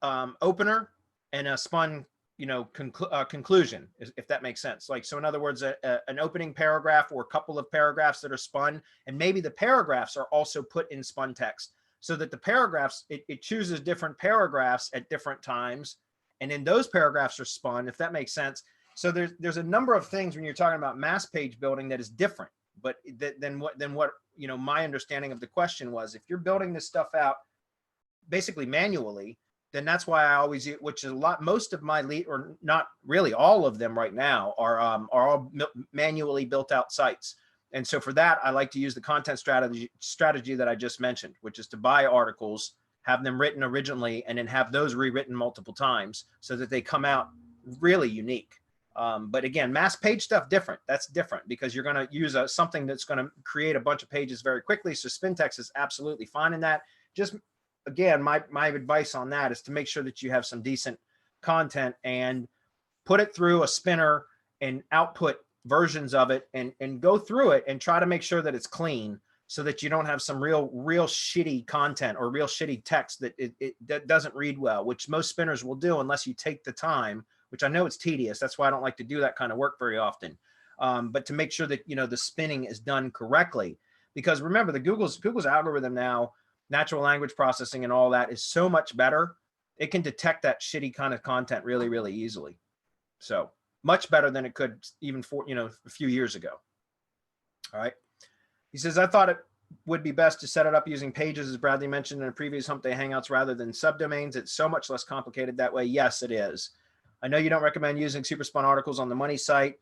opener and a spun, you know, conclusion, if that makes sense. Like, so in other words, an opening paragraph or a couple of paragraphs that are spun, and maybe the paragraphs are also put in spun text, so that the paragraphs, it chooses different paragraphs at different times, and then those paragraphs are spun, if that makes sense. So there's a number of things when you're talking about mass page building that is different, but than what you know, my understanding of the question was. If you're building this stuff out basically manually, then that's why I always use, which is most of my lead, or not really all of them right now, are all manually built out sites. And so for that, I like to use the content strategy that I just mentioned, which is to buy articles, have them written originally, and then have those rewritten multiple times so that they come out really unique. But again, mass page stuff, different. That's different, because you're going to use something that's going to create a bunch of pages very quickly. So spin text is absolutely fine in that. Just again, my advice on that is to make sure that you have some decent content and put it through a spinner and output versions of it, and go through it and try to make sure that it's clean, so that you don't have some real shitty content or real shitty text that doesn't read well, which most spinners will do unless you take the time, which I know it's tedious. That's why I don't like to do that kind of work very often. but to make sure that, you know, the spinning is done correctly. Because remember, the Google's algorithm now, natural language processing and all that is so much better. It can detect that shitty kind of content really, really easily. So much better than it could even for, you know, a few years ago. All right. He says, I thought it would be best to set it up using pages, as Bradley mentioned in a previous Hump Day Hangouts, rather than subdomains. It's so much less complicated that way. Yes, it is. I know you don't recommend using Superspun articles on the money site.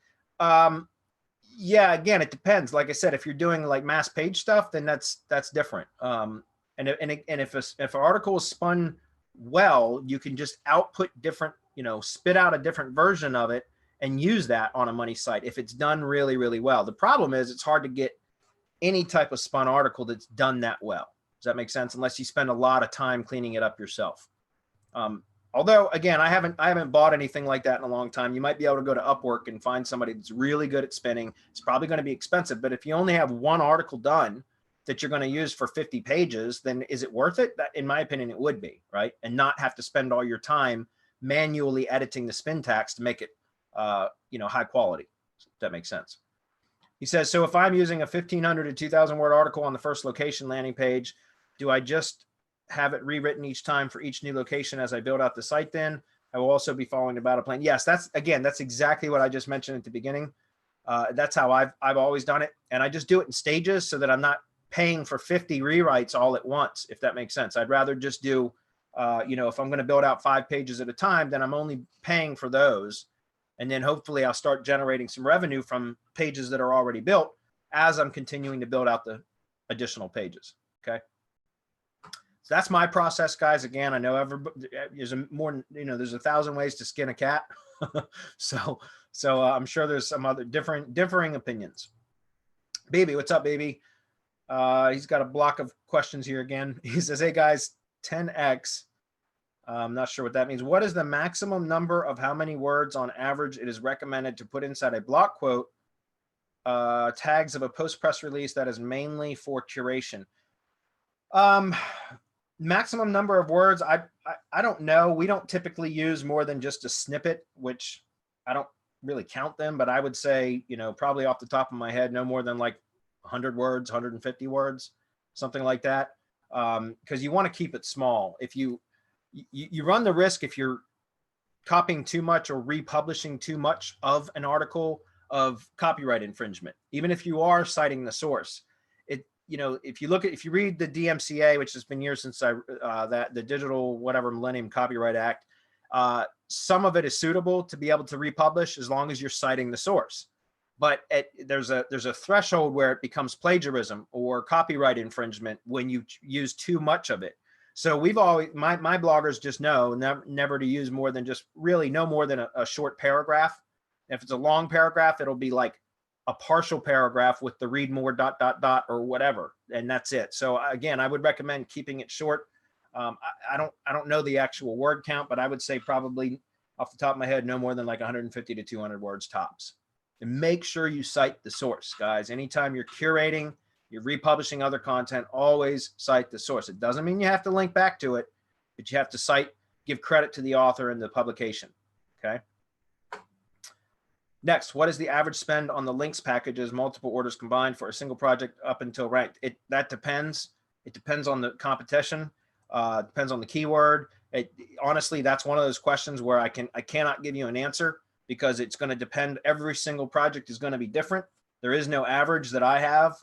Yeah, again, it depends. Like I said, if you're doing like mass page stuff, then that's different. And if an article is spun well, you can just output different, you know, spit out a different version of it and use that on a money site if it's done really, really well. The problem is it's hard to get any type of spun article that's done that well. Does that make sense? Unless you spend a lot of time cleaning it up yourself. Although, again, I haven't bought anything like that in a long time. You might be able to go to Upwork and find somebody that's really good at spinning. It's probably going to be expensive, but if you only have one article done that you're going to use for 50 pages, then is it worth it? That, in my opinion, it would be, right? And not have to spend all your time manually editing the spin tags to make it, you know, high quality. If that makes sense. He says, so if I'm using a 1,500 to 2,000 word article on the first location landing page, do I just have it rewritten each time for each new location as I build out the site? Then I will also be following the battle plan. Yes, that's exactly what I just mentioned at the beginning. That's how I've always done it. And I just do it in stages so that I'm not paying for 50 rewrites all at once, if that makes sense. I'd rather just do, you know, if I'm going to build out 5 pages at a time, then I'm only paying for those. And then hopefully I'll start generating some revenue from pages that are already built as I'm continuing to build out the additional pages. Okay. So that's my process, guys. Again, I know there's there's 1,000 ways to skin a cat. so I'm sure there's some other differing opinions. Baby, what's up, baby? He's got a block of questions here again. He says, hey guys, 10x. I'm not sure what that means. What is the maximum number of how many words on average it is recommended to put inside a block quote tags of a post press release that is mainly for curation? Maximum number of words, I don't know. We don't typically use more than just a snippet, which I don't really count them, but I would say, you know, probably off the top of my head, no more than like 100 words, 150 words, something like that. Because you want to keep it small. If you run the risk, if you're copying too much or republishing too much of an article, of copyright infringement, even if you are citing the source. You know, if you read the DMCA, which has been years since the Digital Whatever Millennium Copyright Act, some of it is suitable to be able to republish as long as you're citing the source. But there's a threshold where it becomes plagiarism or copyright infringement when you use too much of it. So we've always, my bloggers just know never to use more than just really no more than a short paragraph. If it's a long paragraph, it'll be like a partial paragraph with the read more ... or whatever, and that's it. So again, I would recommend keeping it short. I don't know the actual word count, but I would say probably off the top of my head, no more than like 150 to 200 words tops. And make sure you cite the source, guys. Anytime you're curating, you're republishing other content, always cite the source. It doesn't mean you have to link back to it, but you have to cite, give credit to the author and the publication. Okay. Next, what is the average spend on the links packages, multiple orders combined for a single project up until ranked? That depends. It depends on the competition. Depends on the keyword. Honestly, that's one of those questions where I cannot give you an answer because it's going to depend. Every single project is going to be different. There is no average that I have.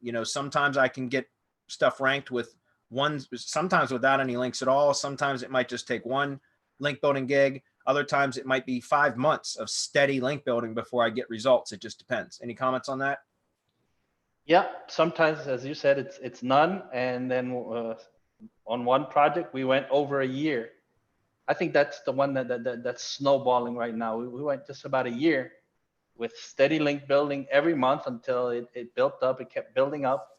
You know, sometimes I can get stuff ranked with one, sometimes without any links at all. Sometimes it might just take one link building gig. Other times it might be 5 months of steady link building before I get results. It just depends. Any comments on that? Yeah, sometimes, as you said, it's none. And then on one project, we went over a year. I think that's the one that's snowballing right now. We went just about a year with steady link building every month until it built up. It kept building up.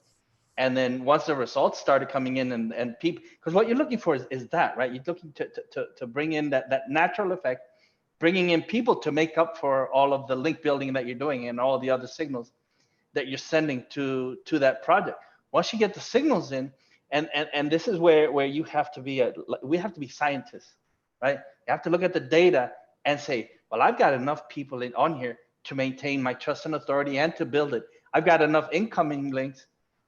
And then once the results started coming in and people, because what you're looking for is that, right? You're looking to bring in that natural effect, bringing in people to make up for all of the link building that you're doing and all the other signals that you're sending to that project. Once you get the signals in, and this is where you have to be, we have to be scientists, right? You have to look at the data and say, well, I've got enough people on here to maintain my trust and authority and to build it. I've got enough incoming links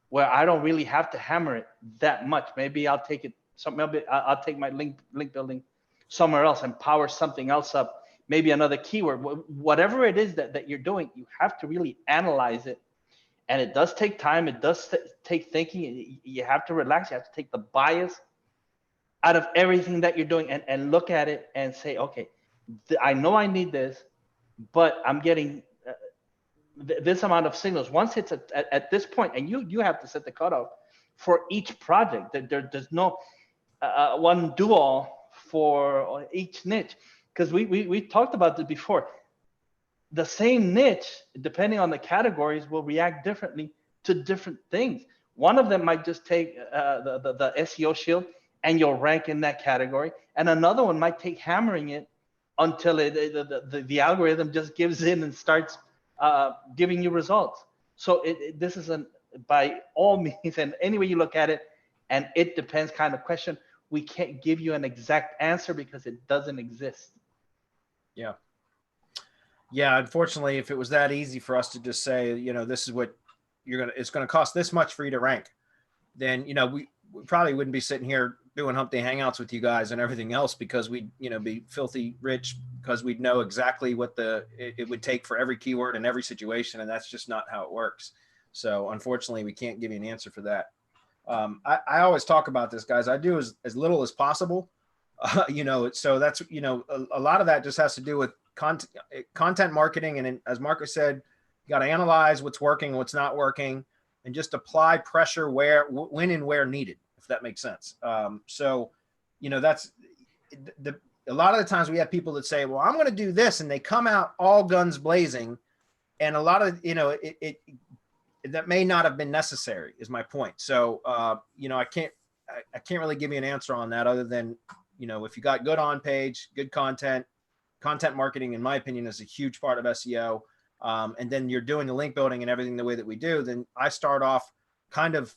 where I don't really have to hammer it that much. Maybe I'll take it I'll take my link building somewhere else and power something else up. Maybe another keyword, whatever it is that you're doing, you have to really analyze it. And it does take time. It does take thinking. You have to relax. You have to take the bias out of everything that you're doing and look at it and say, okay, I know I need this, but I'm getting this amount of signals. Once it's at this point, and you have to set the cutoff for each project. There's no one do-all for each niche, because we talked about this before. The same niche, depending on the categories, will react differently to different things. One of them might just take the SEO shield and you'll rank in that category, and another one might take hammering it until the algorithm just gives in and starts giving you results. So this is by all means, and any way you look at it, and it depends kind of question. We can't give you an exact answer because it doesn't exist. Yeah. Yeah, unfortunately, if it was that easy for us to just say, you know, this is what it's going to cost this much for you to rank, then, you know, we probably wouldn't be sitting here doing Hump Day Hangouts with you guys and everything else, because we'd, you know, be filthy rich, because we'd know exactly what it would take for every keyword in every situation. And that's just not how it works. So unfortunately, we can't give you an answer for that. I always talk about this, guys. I do as little as possible, you know, so that's, you know, a lot of that just has to do with content marketing. And as Marcus said, you got to analyze what's working, what's not working, and just apply pressure when and where needed, if that makes sense. So, you know, that's a lot of the times we have people that say, well, I'm going to do this, and they come out all guns blazing. And a lot of, you know, that may not have been necessary, is my point. So, you know, I can't really give you an answer on that, other than, you know, if you got good on page, good content marketing, in my opinion, is a huge part of SEO. And then you're doing the link building and everything the way that we do, then I start off kind of,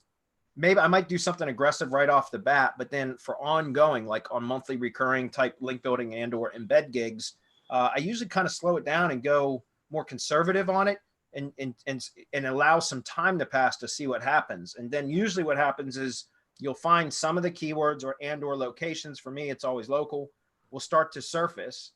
maybe I might do something aggressive right off the bat, but then for ongoing, like on monthly recurring type link building and or embed gigs, I usually kind of slow it down and go more conservative on it, and allow some time to pass to see what happens. And then usually what happens is you'll find some of the keywords or locations, for me, it's always local, will start to surface.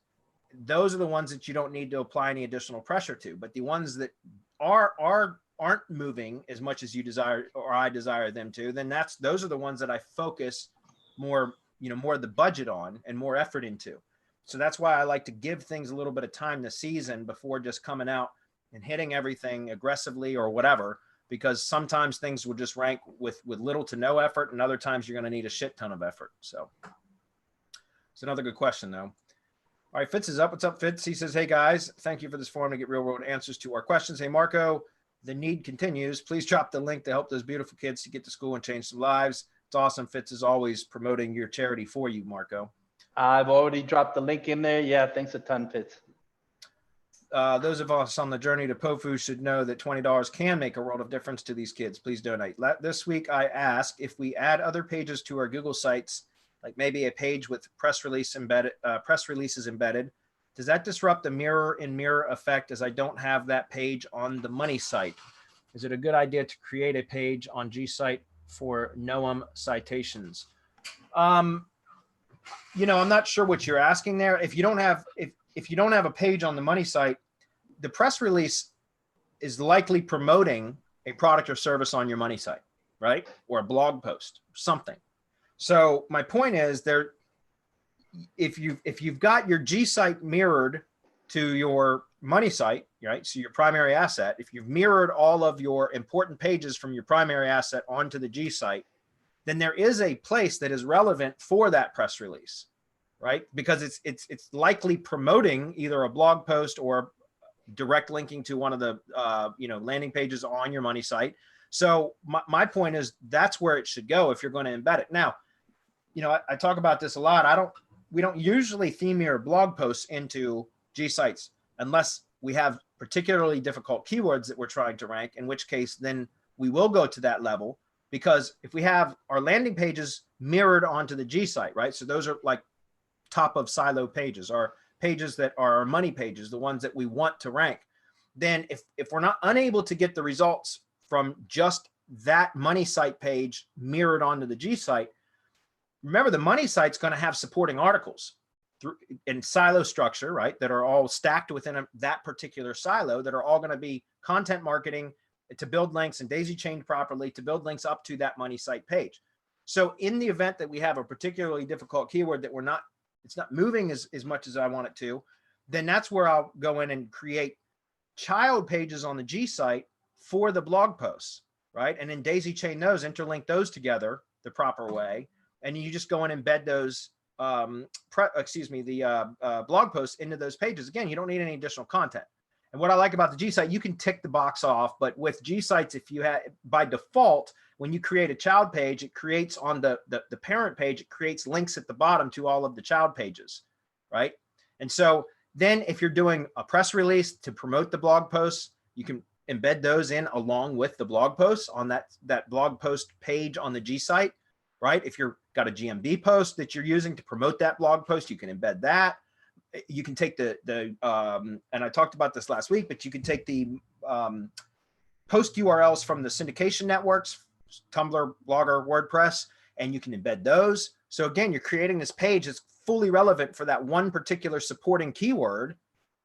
Those are the ones that you don't need to apply any additional pressure to. But the ones that aren't moving as much as you desire, or I desire them to, then those are the ones that I focus more, you know, more of the budget on and more effort into. So that's why I like to give things a little bit of time to season before just coming out and hitting everything aggressively or whatever, because sometimes things will just rank with little to no effort, and other times you're going to need a shit ton of effort. So it's another good question, though. All right, Fitz is up. What's up, Fitz? He says, hey, guys, thank you for this forum to get real-world answers to our questions. Hey, Marco, the need continues. Please drop the link to help those beautiful kids to get to school and change some lives. It's awesome. Fitz is always promoting your charity for you, Marco. I've already dropped the link in there. Yeah, thanks a ton, Fitz. Those of us on the journey to POFU should know that $20 can make a world of difference to these kids. Please donate. This week, I asked if we add other pages to our Google sites, like maybe a page with press releases embedded. Does that disrupt the mirror-in-mirror effect, as I don't have that page on the money site? Is it a good idea to create a page on G site for Noem citations? You know, I'm not sure what you're asking there. If you don't have a page on the money site, the press release is likely promoting a product or service on your money site, right? Or a blog post, something. So my point is, if you've got your G site mirrored to your money site, right? So your primary asset, if you've mirrored all of your important pages from your primary asset onto the G site, then there is a place that is relevant for that press release, right? Because it's likely promoting either a blog post or direct linking to one of the landing pages on your money site. So my point is, that's where it should go if you're going to embed it. Now, you know, I talk about this a lot. We don't usually theme mirror blog posts into G sites unless we have particularly difficult keywords that we're trying to rank, in which case then we will go to that level. Because if we have our landing pages mirrored onto the G site, right? So those are like top of silo pages, or pages that are our money pages, the ones that we want to rank. then if we're not unable to get the results from just that money site page mirrored onto the G site, remember the money site's going to have supporting articles in silo structure, right? That are all stacked within that particular silo that are all going to be content marketing to build links and daisy chained properly to build links up to that money site page. So in the event that we have a particularly difficult keyword that it's not moving as much as I want it to, then that's where I'll go in and create child pages on the G site for the blog posts, right? And then daisy chain those, interlink those together the proper way. And you just go and embed those, blog posts into those pages. Again, you don't need any additional content. And what I like about the G site, you can tick the box off, but with G sites, if you have, by default, when you create a child page, it creates on the parent page, it creates links at the bottom to all of the child pages, right? And so then if you're doing a press release to promote the blog posts, you can embed those in along with the blog posts on that blog post page on the G site, right? If you've got a GMB post that you're using to promote that blog post, you can embed that. You can take and I talked about this last week, but you can take the post URLs from the syndication networks, Tumblr, Blogger, WordPress, and you can embed those. So again, you're creating this page that's fully relevant for that one particular supporting keyword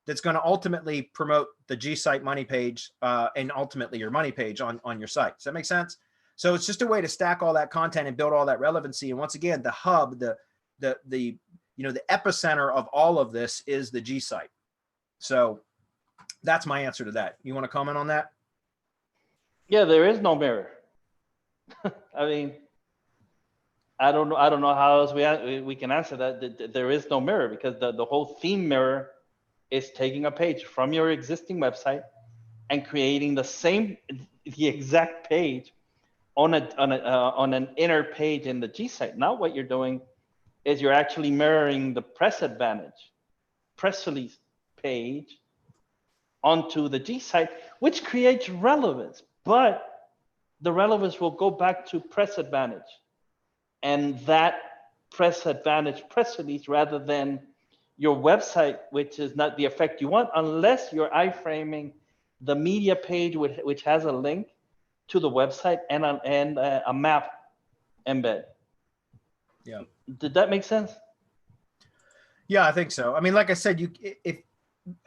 that's going to ultimately promote the G site money page and ultimately your money page on your site. Does that make sense? So it's just a way to stack all that content and build all that relevancy. And once again, the hub, the epicenter of all of this is the G site. So that's my answer to that. You want to comment on that? Yeah, there is no mirror. I mean, I don't know how else we can answer that. There is no mirror because the whole theme mirror is taking a page from your existing website and creating the exact page on an inner page in the G site. Now what you're doing is you're actually mirroring the press release page onto the G site, which creates relevance, but the relevance will go back to press advantage and that press advantage press release rather than your website, which is not the effect you want unless you're iframing the media page which has a link to the website and a map embed. Yeah. Did that make sense? Yeah, I think so. I mean, like I said,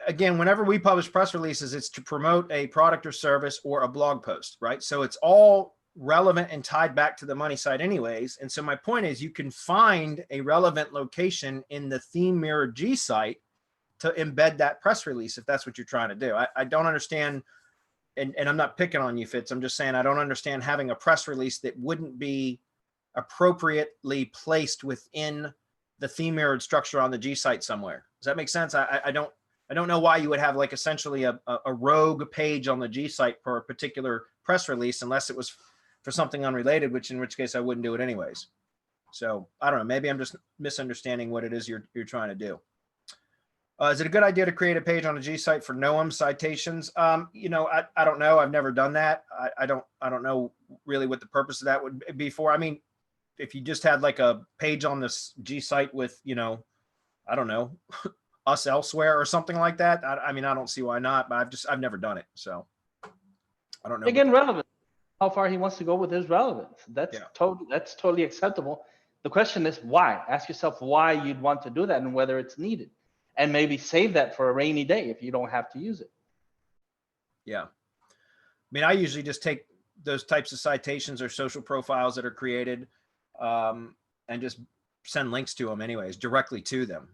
again, whenever we publish press releases, it's to promote a product or service or a blog post, right? So it's all relevant and tied back to the money site anyways. And so my point is you can find a relevant location in the theme mirror G site to embed that press release if that's what you're trying to do. I don't understand, and I'm not picking on you, Fitz. I'm just saying I don't understand having a press release that wouldn't be appropriately placed within the theme mirrored structure on the G site somewhere. Does that make sense? I don't know why you would have like essentially a rogue page on the G site for a particular press release unless it was for something unrelated, in which case I wouldn't do it anyways. So I don't know, maybe I'm just misunderstanding what it is you're trying to do. Is it a good idea to create a page on a G site for Noem citations? I don't know. I've never done that. I don't know really what the purpose of that would be for. I mean, if you just had like a page on this G site with, I don't know, us elsewhere or something like that. I mean, I don't see why not, but I've never done it. So I don't know. Again, relevant. How far he wants to go with his relevance. That's totally acceptable. The question is why? Ask yourself why you'd want to do that and whether it's needed. And maybe save that for a rainy day if you don't have to use it. Yeah. I mean, I usually just take those types of citations or social profiles that are created and just send links to them anyways, directly to them.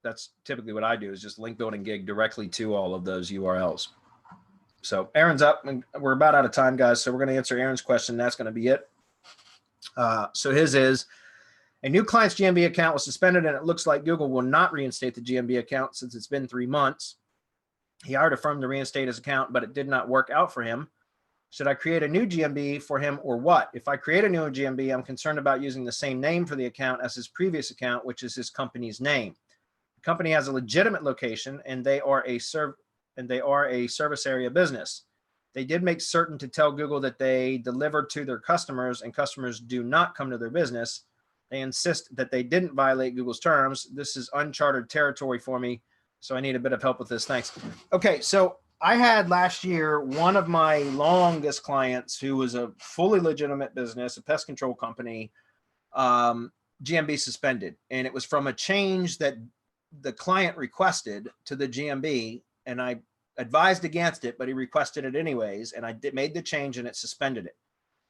That's typically what I do, is just link building gig directly to all of those URLs. So Aaron's up. We're about out of time, guys. So we're going to answer Aaron's question. That's going to be it. So his is, a new client's GMB account was suspended and it looks like Google will not reinstate the GMB account since it's been 3 months. He hired a firm to reinstate his account, but it did not work out for him. Should I create a new GMB for him or what? If I create a new GMB, I'm concerned about using the same name for the account as his previous account, which is his company's name. The company has a legitimate location and they are a service area business. They did make certain to tell Google that they deliver to their customers and customers do not come to their business. They insist that they didn't violate Google's terms. This is uncharted territory for me, so I need a bit of help with this. Thanks. Okay, so I had last year one of my longest clients who was a fully legitimate business, a pest control company, GMB suspended. And it was from a change that the client requested to the GMB. And I advised against it, but he requested it anyways. And made the change and it suspended it.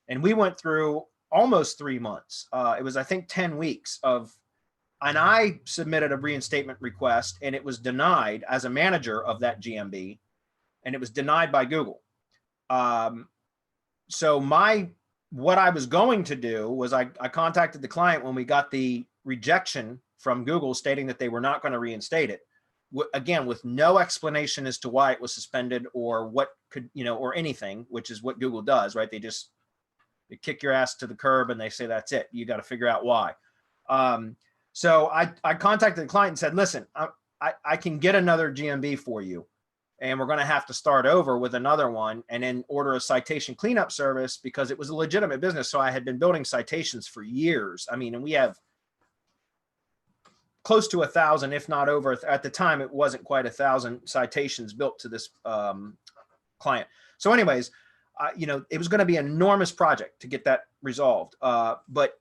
And we went through almost 3 months. It was, I think, 10 weeks and I submitted a reinstatement request and it was denied as a manager of that GMB. And it was denied by Google. So what I was going to do was I contacted the client when we got the rejection from Google stating that they were not going to reinstate it. Again, with no explanation as to why it was suspended or what could, or anything, which is what Google does, right? They kick your ass to the curb and they say, that's it. You got to figure out why. So I contacted the client and said, listen, I can get another GMB for you. And we're going to have to start over with another one and then order a citation cleanup service because it was a legitimate business. So I had been building citations for years. I mean, and we have close to 1,000, if not over. At the time, it wasn't quite 1,000 citations built to this client. So anyways, it was going to be an enormous project to get that resolved. But,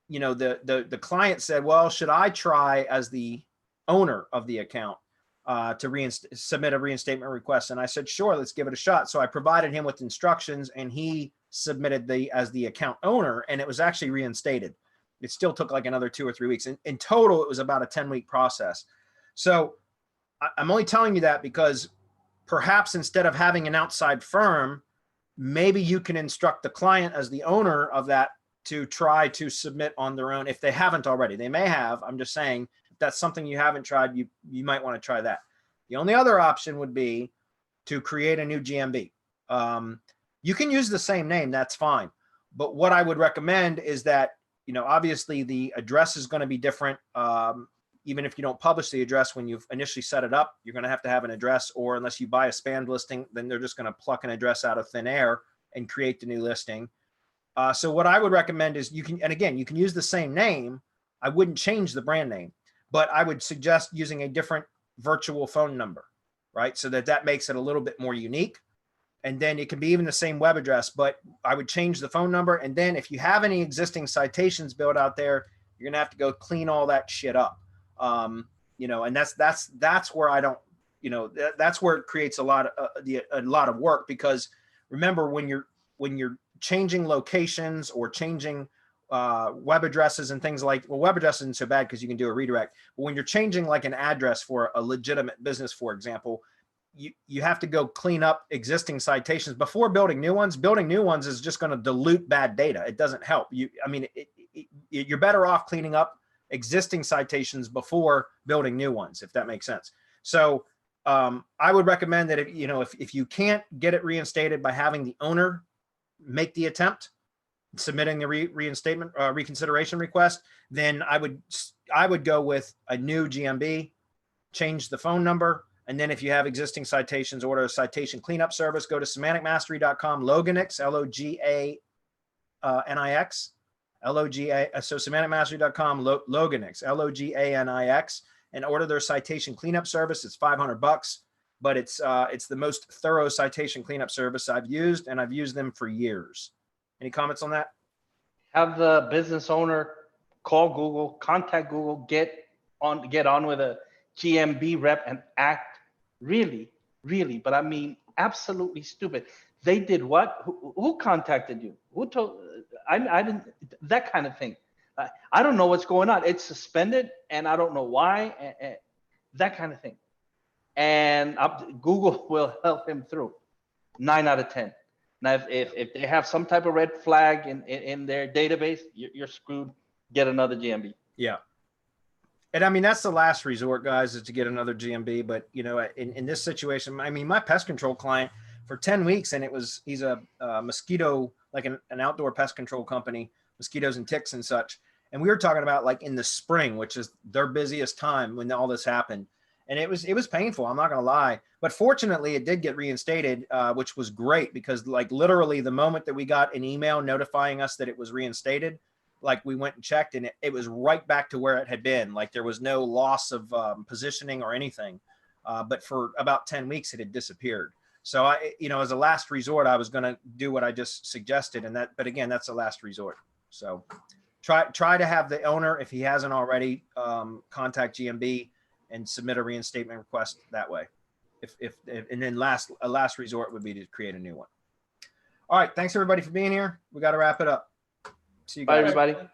the client said, well, should I try as the owner of the account to submit a reinstatement request? And I said, sure, let's give it a shot. So I provided him with instructions and he submitted as the account owner, and it was actually reinstated. It still took like another 2 or 3 weeks. In total, it was about a 10-week process. So I'm only telling you that because perhaps instead of having an outside firm, maybe you can instruct the client as the owner of that to try to submit on their own if they haven't already. They may have. I'm just saying, that's something you haven't tried, you might want to try that. The only other option would be to create a new GMB. You can use the same name, that's fine. But what I would recommend is that, obviously the address is going to be different. Even if you don't publish the address when you've initially set it up, you're going to have an address, or unless you buy a spam listing, then they're just going to pluck an address out of thin air and create the new listing. So what I would recommend is you can use the same name. I wouldn't change the brand name. But I would suggest using a different virtual phone number, right? So that makes it a little bit more unique. And then it can be even the same web address, but I would change the phone number. And then if you have any existing citations built out there, you're going to have to go clean all that shit up. And that's where I don't, that's where it creates a lot of work, because remember when you're changing locations or changing web addresses and things like, well, web address isn't so bad because you can do a redirect. But when you're changing like an address for a legitimate business, for example, you have to go clean up existing citations before building new ones. Building new ones is just going to dilute bad data. It doesn't help you. I mean, you're better off cleaning up existing citations before building new ones, if that makes sense. So I would recommend that if you can't get it reinstated by having the owner make the attempt, submitting the reinstatement reconsideration request, then I would go with a new GMB, change the phone number, and then if you have existing citations, order a citation cleanup service. Go to semanticmastery.com, Loganix, Loganix, Loga. So semanticmastery.com, Loganix, Loganix, and order their citation cleanup service. It's $500, but it's the most thorough citation cleanup service I've used, and I've used them for years. Any comments on that? Have the business owner call Google, contact Google, get on with a GMB rep and act really, but I mean, absolutely stupid. They did what? Who contacted you? Who told? I didn't, that kind of thing. I don't know what's going on. It's suspended and I don't know why, that kind of thing. And Google will help him through 9 out of 10. Now, if they have some type of red flag in their database, you're screwed. Get another GMB. Yeah. And I mean, that's the last resort, guys, is to get another GMB. But, in this situation, I mean, my pest control client for 10 weeks, and he's a mosquito, like an outdoor pest control company, mosquitoes and ticks and such. And we were talking about like in the spring, which is their busiest time when all this happened. And it was painful. I'm not going to lie. But fortunately, it did get reinstated, which was great, because like literally the moment that we got an email notifying us that it was reinstated, like we went and checked and it was right back to where it had been. Like there was no loss of positioning or anything. But for about 10 weeks, it had disappeared. So I, as a last resort, I was going to do what I just suggested, but again, that's a last resort. So try to have the owner, if he hasn't already, contact GMB and submit a reinstatement request that way. And then a last resort would be to create a new one. All right. Thanks everybody for being here. We got to wrap it up. See you guys. Bye, everybody.